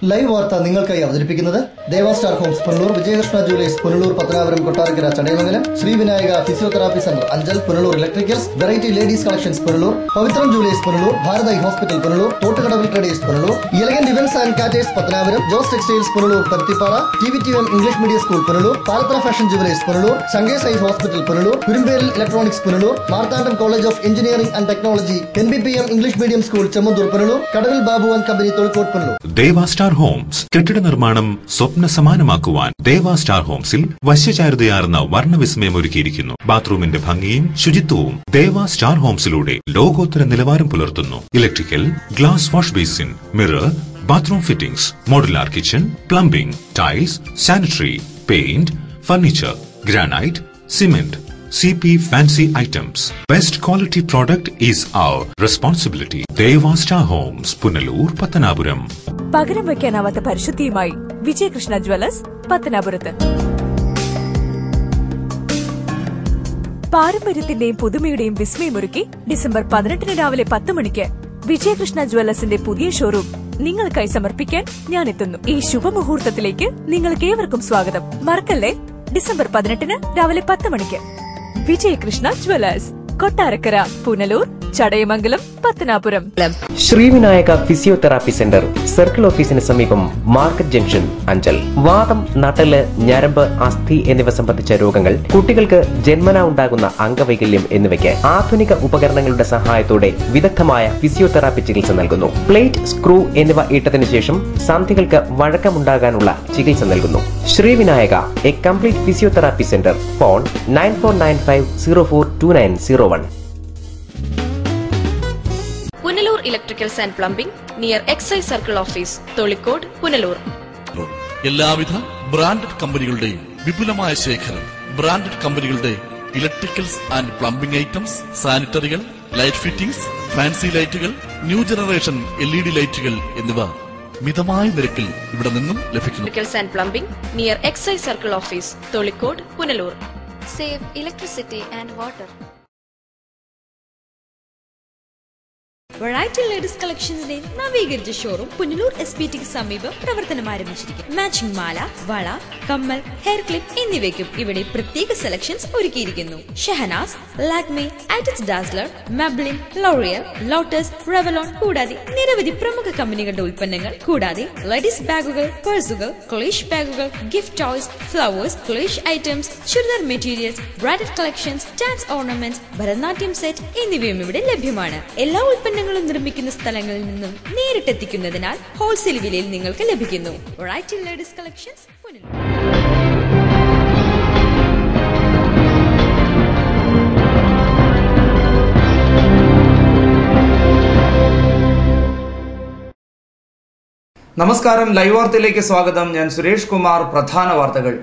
Live വാർത്ത നിങ്ങൾക്കായി അവതരിപ്പിക്കുന്നത് Deva star homes Punalur, Vijayakrishna jewellers Punalur, Pathanapuram, Kottarakkara, Chadayamangalam, Shri Vinayaka physiotherapy centre Anchal Punalur, electricals, variety ladies collections Punalur, Pavithram jewellers Punalur, Bharatha hospital Punalur, തോട്ടുകടവിൽ traders Punalur, elegant events and caterers Pathanapuram, Jose textiles Punalur, Paruthippara, TVTM English medium school Punalur, Palathara fashion jewellers Punalur, Shankers eye hospital Punalur, Kurumberil electronics Punalur, Marthandam college of engineering and technology, NBPM English medium school Chemmanthoor Punalur, Kadavil Babu and company Thozhikode Punalur. Deva star homes കെട്ടിട നിർമ്മാണം സ്വപ്ന സമാനമാക്കുവാൻ ദേവാ star ഹോംസിൽ വശ്യചാരുതയാർന്ന വർണ്ണവിസ്മയം ഒരുക്കിയിരിക്കുന്നു. ബാത്റൂമിന്റെ ഭംഗിയും ശുചിത്വവും ദേവാ star ഹോംസിലൂടെ ലോകോത്തര നിലവാരം പുലർത്തുന്നു. Electrical, glass wash basin, mirror, bathroom fittings, modular kitchen, plumbing, tiles, sanitary, paint, furniture, granite, cement, CP fancy items. Best quality product is our responsibility. Deva Star Homes, Punalur, Pattanapuram. പകരം വയ്ക്കാനാവാത്ത പരിശുദ്ധിയുമായി Vijayakrishna Jewellers പത്തനാപുരത്ത്. പാരമ്പര്യത്തിന്റെയും പുതുമയുടെയും വിസ്മയമൊരുക്കി December 18 രാവിലെ 10 മണിക്ക് വിജയകൃഷ്ണ ജ്വല്ലേഴ്സിന്റെ പുതിയ showroom നിങ്ങൾക്കായി സമർപ്പിക്കാൻ ഞാൻ എത്തുന്നു. ഈ ശുഭമുഹൂർത്തത്തിലേക്ക് നിങ്ങൾക്ക് ഏവർക്കും സ്വാഗതം. മറക്കല്ലേ, ഡിസംബർ 18 രാവിലെ 10 മണിക്ക് Vijayakrishna Jewellers, Kottarakkara, Punalur, Chadayamangalam, Pathanapuram. Shri Vinayaka physiotherapy centre circle ഓഫീസിന് സമീപം മാർക്കറ്റ് ജംഗ്ഷൻ അഞ്ചൽ. വാദം, നട്ടല്, ഞരമ്പ്, അസ്ഥി എന്നിവ സംബന്ധിച്ച രോഗങ്ങൾ, കുട്ടികൾക്ക് ജന്മനാ ഉണ്ടാകുന്ന അംഗവൈകല്യം എന്നിവയ്ക്ക് ആധുനിക ഉപകരണങ്ങളുടെ സഹായത്തോടെ വിദഗ്ധമായ ഫിസിയോതെറാപ്പി ചികിത്സ നൽകുന്നു. പ്ലേറ്റ്, സ്ക്രൂ എന്നിവ ഇട്ടതിനു ശേഷം സന്ധികൾക്ക് വഴക്കമുണ്ടാകാനുള്ള ചികിത്സ നൽകുന്നു. Shri Vinayaka, a complete physiotherapy centre. Phone 9495042901. Punalur electricals and plumbing near excise circle office, Tholicode, Punalur. എല്ലാവിധ ബ്രാൻഡഡ് കമ്പനികളുടെയും വിപുലമായ ശേഖരം. ബ്രാൻഡഡ് കമ്പനികളുടെ ഇലക്ട്രിക്കൽസ് ആൻഡ് പ്ലംബിംഗ് ഐറ്റംസ്, സാനിറ്ററികൾ, ലൈറ്റ് ഫിറ്റിംഗ്സ്, ഫാൻസി ലൈറ്റുകൾ, ന്യൂ ജനറേഷൻ LED ലൈറ്റുകൾ എന്നിവ മിതമായ നിരക്കിൽ ഇവിടെ നിന്നും ലഭിക്കുന്നു. Electricals and plumbing near excise circle office, Tholicode, Punalur. Save electricity and water. Variety ladies കളക്ഷൻസിന്റെ നവീകരിച്ച ഷോറൂം പുനലൂർ SPTക്ക് സമീപം പ്രവർത്തനം ആരംഭിച്ചിരിക്കുന്നു. മാച്ചിങ് മാല, വള, കമ്മൽ, ഹെയർ ക്ലിപ്പ് എന്നിവയ്ക്കും ഇവിടെ പ്രത്യേക സെലക്ഷൻസ് ഒരുക്കിയിരിക്കുന്നു. ഷഹനാസ്, ലാക്മേ, ആറ്റിറ്റ്സ് dazzler, Maybelline, L'Oreal, Lotus, Revlon കൂടാതെ നിരവധി പ്രമുഖ കമ്പനികളുടെ ഉൽപ്പന്നങ്ങൾ, കൂടാതെ ലേഡീസ് ബാഗുകൾ, പേഴ്സുകൾ, ക്ലേഷ് ബാഗുകൾ, ഗിഫ്റ്റ് ടോയ്സ്, ഫ്ലവേഴ്സ്, ക്ലേഷ് items, churidar materials, bridal collections, dance ornaments, Bharatanatyam set എന്നിവയും ഇവിടെ ലഭ്യമാണ്. എല്ലാ ഉൽപ്പന്നങ്ങളും നിർമ്മിക്കുന്ന സ്ഥലങ്ങളിൽ നിന്നും നേരിട്ടെത്തിക്കുന്നതിനാൽ ഹോൾസെയിൽ വിലയിൽ നിങ്ങൾക്ക് ലഭിക്കുന്നു. Variety ladies collections, Punalur. നമസ്കാരം, ലൈവ് വാർത്തയിലേക്ക് സ്വാഗതം. ഞാൻ സുരേഷ് കുമാർ. പ്രധാന വാർത്തകൾ.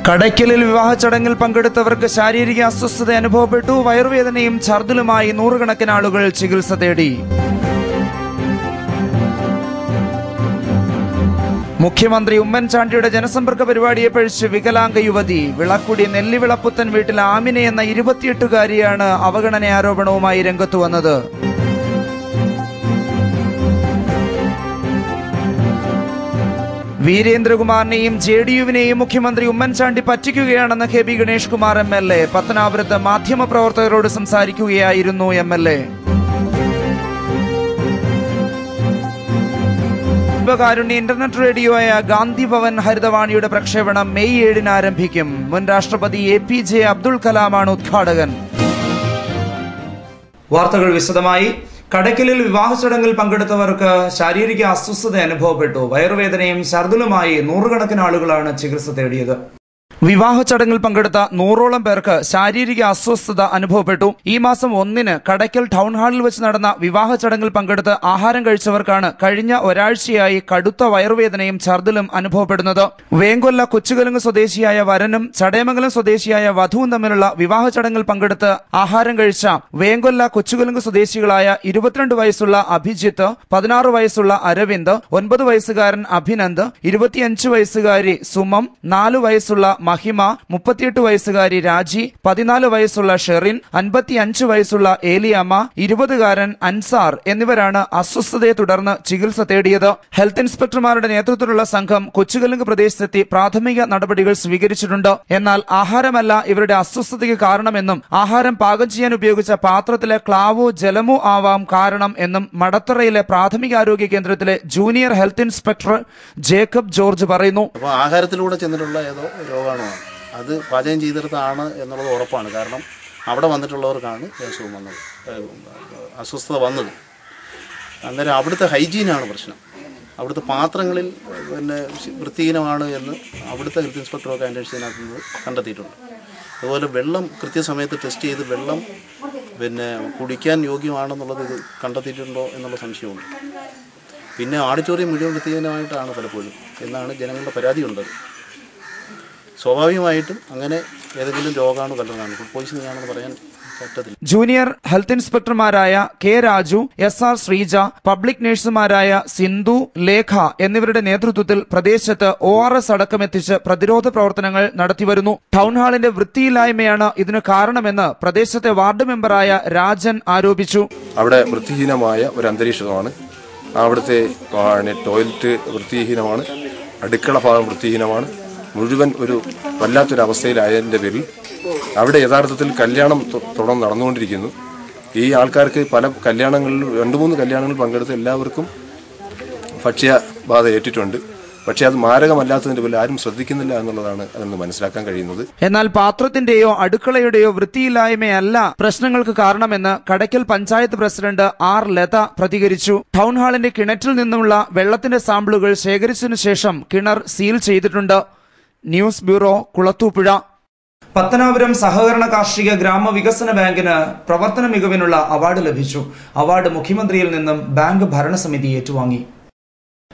കടയ്ക്കലിൽ വിവാഹ ചടങ്ങിൽ പങ്കെടുത്തവർക്ക് ശാരീരിക അസ്വസ്ഥത അനുഭവപ്പെട്ടു. വയറുവേദനയും ഛർദിലുമായി നൂറുകണക്കിന് ആളുകൾ ചികിത്സ തേടി. മുഖ്യമന്ത്രി ഉമ്മൻചാണ്ടിയുടെ ജനസമ്പർക്ക പരിപാടിയെ പഴിച്ച് വികലാംഗ യുവതി. വിളക്കുടി നെല്ലിവിളപ്പുത്തൻ വീട്ടിൽ ആമിന എന്ന 28-കാരിയാണ് അവഗണന ആരോപണവുമായി രംഗത്തു വന്നത്. വീരേന്ദ്രകുമാറിനെയും JDUവിനെയും മുഖ്യമന്ത്രി ഉമ്മൻചാണ്ടി പറ്റിക്കുകയാണെന്ന് KB ഗണേഷ് കുമാർ MLA. പത്തനാപുരത്ത് മാധ്യമപ്രവർത്തകരോട് സംസാരിക്കുകയായിരുന്നു MLA. കാരുണ്യ ഇന്റർനെറ്റ് റേഡിയോയായ ഗാന്ധി ഭവൻ ഹരിതവാണിയുടെ പ്രക്ഷേപണം മെയ് 7 ആരംഭിക്കും. മുൻ രാഷ്ട്രപതി APJ അബ്ദുൽ കലാമാണ് ഉദ്ഘാടകൻ. വാർത്തകൾ വിശദമായി. കടയ്ക്കലിൽ വിവാഹ ചടങ്ങിൽ പങ്കെടുത്തവർക്ക് ശാരീരിക അസ്വസ്ഥത അനുഭവപ്പെട്ടു. വയറുവേദനയും ഛർദിലുമായി നൂറുകണക്കിന് ആളുകളാണ് ചികിത്സ തേടിയത്. വിവാഹ ചടങ്ങിൽ പങ്കെടുത്ത 100ഓളം പേർക്ക് ശാരീരിക അസ്വസ്ഥത അനുഭവപ്പെട്ടു. ഈ മാസം 1-ന് കടയ്ക്കൽ ടൗൺ ഹാളിൽ വെച്ച് നടന്ന വിവാഹ ചടങ്ങിൽ പങ്കെടുത്ത് ആഹാരം കഴിച്ചവർക്കാണ് കഴിഞ്ഞ ഒരാഴ്ചയായി കടുത്ത വയറുവേദനയും ഛർദിലും അനുഭവപ്പെടുന്നത്. വേങ്കൊല്ല കൊച്ചുകലുങ്ക് സ്വദേശിയായ വരനും ചടയമംഗലം സ്വദേശിയായ വധുവും തമ്മിലുള്ള വിവാഹ ചടങ്ങിൽ പങ്കെടുത്ത് ആഹാരം കഴിച്ച വേങ്കൊല്ല കൊച്ചുകലുങ്ക് സ്വദേശികളായ 22 വയസ്സുള്ള അഭിജിത്ത്, 16 വയസ്സുള്ള അരവിന്ദ്, 9 വയസ്സുകാരൻ അഭിനന്ദ്, 25 വയസ്സുകാരി സുമം, 4 വയസ്സുള്ള മഹിമ, 38 വയസ്സുകാരി രാജി, 14 വയസ്സുള്ള ഷെറിൻ, 55 വയസ്സുള്ള ഏലിയാമ്മ, 20കാരൻ അൻസാർ എന്നിവരാണ് അസ്വസ്ഥതയെ തുടർന്ന് ചികിത്സ തേടിയത്. ഹെൽത്ത് ഇൻസ്പെക്ടർമാരുടെ നേതൃത്വത്തിലുള്ള സംഘം കൊച്ചുകലുങ്ക് പ്രദേശത്തെത്തി പ്രാഥമിക നടപടികൾ സ്വീകരിച്ചിട്ടുണ്ട്. എന്നാൽ ആഹാരമല്ല ഇവരുടെ അസ്വസ്ഥതയ്ക്ക് കാരണമെന്നും ആഹാരം പാകം ചെയ്യാൻ ഉപയോഗിച്ച പാത്രത്തിലെ ക്ലാവോ ജലമോ ആവാം കാരണം എന്നും മടത്തറയിലെ പ്രാഥമികാരോഗ്യ കേന്ദ്രത്തിലെ junior health inspector Jacob George പറയുന്നു. ആഹാരത്തിലൂടെ ചെന്നിട്ടുള്ള ഏതോ രോഗാണു അത് പാചകം ചെയ്തെടുത്താണ് എന്നുള്ളത് ഉറപ്പാണ്. കാരണം അവിടെ വന്നിട്ടുള്ളവർക്കാണ് അസുഖം വന്നത്, അസ്വസ്ഥത വന്നത്. അന്നേരം അവിടുത്തെ ഹൈജീനാണ് പ്രശ്നം. അവിടുത്തെ പാത്രങ്ങളിൽ വൃത്തിഹീനമാണ് എന്ന് അവിടുത്തെ ഹെൽത്ത് ഇൻസ്പെക്ടറൊക്കെ അന്വേഷിച്ചതിനകത്ത് കണ്ടെത്തിയിട്ടുണ്ട്. അതുപോലെ വെള്ളം കൃത്യസമയത്ത് ടെസ്റ്റ് ചെയ്ത് വെള്ളം കുടിക്കാൻ യോഗ്യമാണെന്നുള്ളത് ഇത് കണ്ടെത്തിയിട്ടുണ്ടോ എന്നുള്ള സംശയമുണ്ട്. പിന്നെ ഓഡിറ്റോറിയം മുഴുവൻ വൃത്തിഹീനമായിട്ടാണ് പലപ്പോഴും എന്നാണ് ജനങ്ങളുടെ പരാതിയുള്ളത്. സ്വാഭാവികമായിട്ടും അങ്ങനെ ഏതെങ്കിലും രോഗാണു കലർന്നാണ്, ഫുഡ് പോയിസണിംഗ് ആണെന്ന് പറയാൻ പറ്റത്തില്ല. ജൂനിയർ ഹെൽത്ത് ഇൻസ്പെക്ടർമാരായ K Raju, SR Sreeja, public നഴ്സുമാരായ സിന്ധു, ലേഖ എന്നിവരുടെ നേതൃത്വത്തിൽ പ്രദേശത്ത് ORS അടക്കമെത്തിച്ച് പ്രതിരോധ പ്രവർത്തനങ്ങൾ നടത്തിവരുന്നു. ടൗൺ ഹാളിന്റെ വൃത്തിയില്ലായ്മയാണ് ഇതിന് കാരണമെന്ന് പ്രദേശത്തെ വാർഡ് മെമ്പറായ രാജൻ ആരോപിച്ചു. അവിടെ വൃത്തിഹീനമായ ഒരു അന്തരീക്ഷമാണ്. അവിടുത്തെ ടോയ്ലറ്റ് വൃത്തിഹീനമാണ്, അടുക്കള ഭാഗം വൃത്തിഹീനമാണ്. മുഴുവൻ ഒരു വല്ലാത്തൊരവസ്ഥയിലായതിൻ്റെ പേരിൽ അവിടെ യഥാർത്ഥത്തിൽ കല്യാണം തുടർന്ന് നടന്നുകൊണ്ടിരിക്കുന്നു. ഈ ആൾക്കാർക്ക് പല കല്യാണങ്ങളിലും 2-3 കല്യാണങ്ങളിൽ പങ്കെടുത്ത് എല്ലാവർക്കും ഭക്ഷ്യബാധ ഏറ്റിട്ടുണ്ട്. പക്ഷേ അത് മാരകമല്ലാത്തതിന്റെ പേരിൽ ആരും ശ്രദ്ധിക്കുന്നില്ല എന്നുള്ളതാണ് അതിന് മനസ്സിലാക്കാൻ കഴിയുന്നത്. എന്നാൽ പാത്രത്തിന്റെയോ അടുക്കളയുടെയോ വൃത്തിയില്ലായ്മയല്ല പ്രശ്നങ്ങൾക്ക് കാരണമെന്ന് കടയ്ക്കൽ പഞ്ചായത്ത് പ്രസിഡന്റ് R. ലത പ്രതികരിച്ചു. ടൗൺ ഹാളിന്റെ കിണറ്റിൽ നിന്നുള്ള വെള്ളത്തിന്റെ സാമ്പിളുകൾ ശേഖരിച്ചതിനു ശേഷം കിണർ സീൽ ചെയ്തിട്ടുണ്ട്. News bureau, Kulathupuzha. പത്തനാപുരം സഹകരണ കാർഷിക ഗ്രാമവികസന ബാങ്കിന് പ്രവർത്തന മികവിനുള്ള അവാർഡ് ലഭിച്ചു. അവാർഡ് മുഖ്യമന്ത്രിയിൽ നിന്നും ബാങ്ക് ഭരണസമിതി ഏറ്റുവാങ്ങി.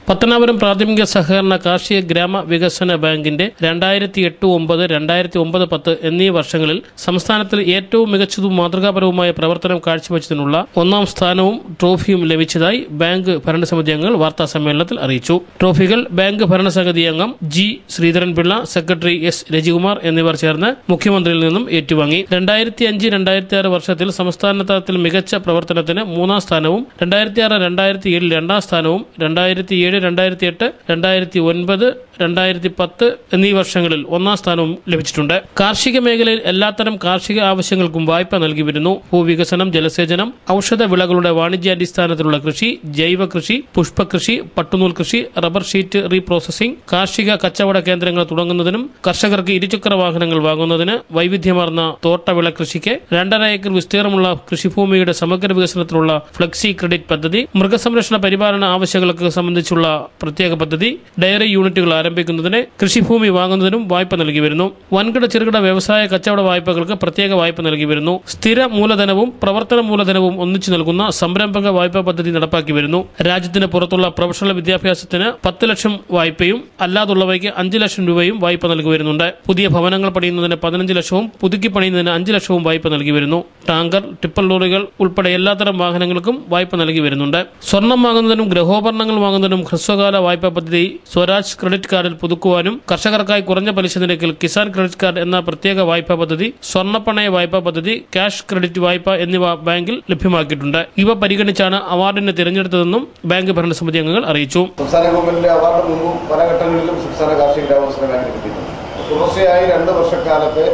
പത്തനാപുരം പ്രാഥമിക സഹകരണ കാർഷിക ഗ്രാമ വികസന ബാങ്കിന്റെ 2008-09, 2009-10 എന്നീ വർഷങ്ങളിൽ സംസ്ഥാനത്തിൽ ഏറ്റവും മികച്ചതും മാതൃകാപരവുമായ പ്രവർത്തനം കാഴ്ചവെച്ചതിനുള്ള 1ാം സ്ഥാനവും ട്രോഫിയും ലഭിച്ചതായി ബാങ്ക് ഭരണസമിതി അംഗങ്ങൾ വാർത്താ സമ്മേളനത്തിൽ അറിയിച്ചു. ട്രോഫികൾ ബാങ്ക് ഭരണസമിതി അംഗം G. Sreedharan Pillai, secretary S. Rajikumar എന്നിവർ ചേർന്ന് മുഖ്യമന്ത്രിയിൽ നിന്നും ഏറ്റുവാങ്ങി. 2005-2006 വർഷത്തിൽ സംസ്ഥാന തലത്തിൽ മികച്ച പ്രവർത്തനത്തിന് 3ാം സ്ഥാനവും 2006-2007 2ാം സ്ഥാനവും 2007-2008, 2009, 2010 എന്നീ വർഷങ്ങളിൽ 1ാം സ്ഥാനവും ലഭിച്ചിട്ടുണ്ട്. കാർഷിക മേഖലയിൽ എല്ലാത്തരം കാർഷിക ആവശ്യങ്ങൾക്കും വായ്പ നൽകി വരുന്നു. ഭൂവികസനം, ജലസേചനം, ഔഷധ വിളകളുടെ വാണിജ്യാടിസ്ഥാനത്തിലുള്ള കൃഷി, ജൈവ കൃഷി, പുഷ്പകൃഷി, പട്ടുനൂൽ കൃഷി, റബ്ബർ ഷീറ്റ് റീപ്രോസസിംഗ്, കാർഷിക കച്ചവട കേന്ദ്രങ്ങൾ തുടങ്ങുന്നതിനും കർഷകർക്ക് ഇരുചക്ര വാഹനങ്ങൾ വാങ്ങുന്നതിന്, വൈവിധ്യമാർന്ന തോട്ടവിള കൃഷിക്ക്, 2.5 ഏക്കർ വിസ്തീർണമുള്ള കൃഷിഭൂമിയുടെ സമഗ്ര വികസനത്തിനുള്ള ഫ്ലെക്സി ക്രെഡിറ്റ് പദ്ധതി, മൃഗസംരക്ഷണ പരിപാലന ആവശ്യങ്ങൾക്ക് സംബന്ധിച്ചുള്ള പ്രത്യേക പദ്ധതി, ഡയറി യൂണിറ്റുകൾ ആരംഭിക്കുന്നതിന്, കൃഷിഭൂമി വാങ്ങുന്നതിനും വായ്പ നൽകി വരുന്നു. വൻകിട ചെറുകിട വ്യവസായ കച്ചവട വായ്പകൾക്ക് പ്രത്യേക വായ്പ നൽകി വരുന്നു. സ്ഥിര മൂലധനവും പ്രവർത്തന മൂലധനവും ഒന്നിച്ചു നൽകുന്ന സംരംഭക വായ്പാ പദ്ധതി നടപ്പാക്കി വരുന്നു. രാജ്യത്തിന് പുറത്തുള്ള പ്രൊഫഷണൽ വിദ്യാഭ്യാസത്തിന് 10 ലക്ഷം വായ്പയും അല്ലാതുള്ളവയ്ക്ക് 5 ലക്ഷം രൂപയും വായ്പ നൽകി വരുന്നുണ്ട്. പുതിയ ഭവനങ്ങൾ പണിയുന്നതിന് 15 ലക്ഷവും പുതുക്കി പണിയുന്നതിന് 5 ലക്ഷവും വായ്പ നൽകി വരുന്നു. ടാങ്കർ, ടിപ്പർ ലോറികൾ ഉൾപ്പെടെ എല്ലാത്തരം വാഹനങ്ങൾക്കും വായ്പ നൽകി വരുന്നുണ്ട്. സ്വർണം വാങ്ങുന്നതിനും ഗൃഹോപകരണങ്ങൾ വാങ്ങുന്നതിനും ഹ്രസ്വകാല വായ്പാ പദ്ധതി സ്വരാജ് ക്രെഡിറ്റ് കാർഡിൽ പുതുക്കുവാനും കർഷകർക്കായി കുറഞ്ഞ പലിശ നിരക്കിൽ കിസാൻ ക്രെഡിറ്റ് കാർഡ് എന്ന പ്രത്യേക വായ്പാ പദ്ധതി, സ്വർണ്ണപ്പണയ വായ്പാ പദ്ധതി, ക്യാഷ് ക്രെഡിറ്റ് വായ്പ എന്നിവ ബാങ്കിൽ ലഭ്യമാക്കിയിട്ടുണ്ട്. ഇവ പരിഗണിച്ചാണ് അവാർഡിനെ തിരഞ്ഞെടുത്തതെന്നും ബാങ്ക് ഭരണസമിതി അംഗങ്ങൾ അറിയിച്ചു. സംസ്ഥാന ഗവൺമെന്റിന്റെ അവാർഡ് മുമ്പും പല ഘട്ടങ്ങളിലും സംസ്ഥാന കാർഷിക ഗ്രാമവികസന ബാങ്കിന് കിട്ടിയിട്ടുണ്ട്. തുടർച്ചയായി 2 വർഷക്കാലത്തെ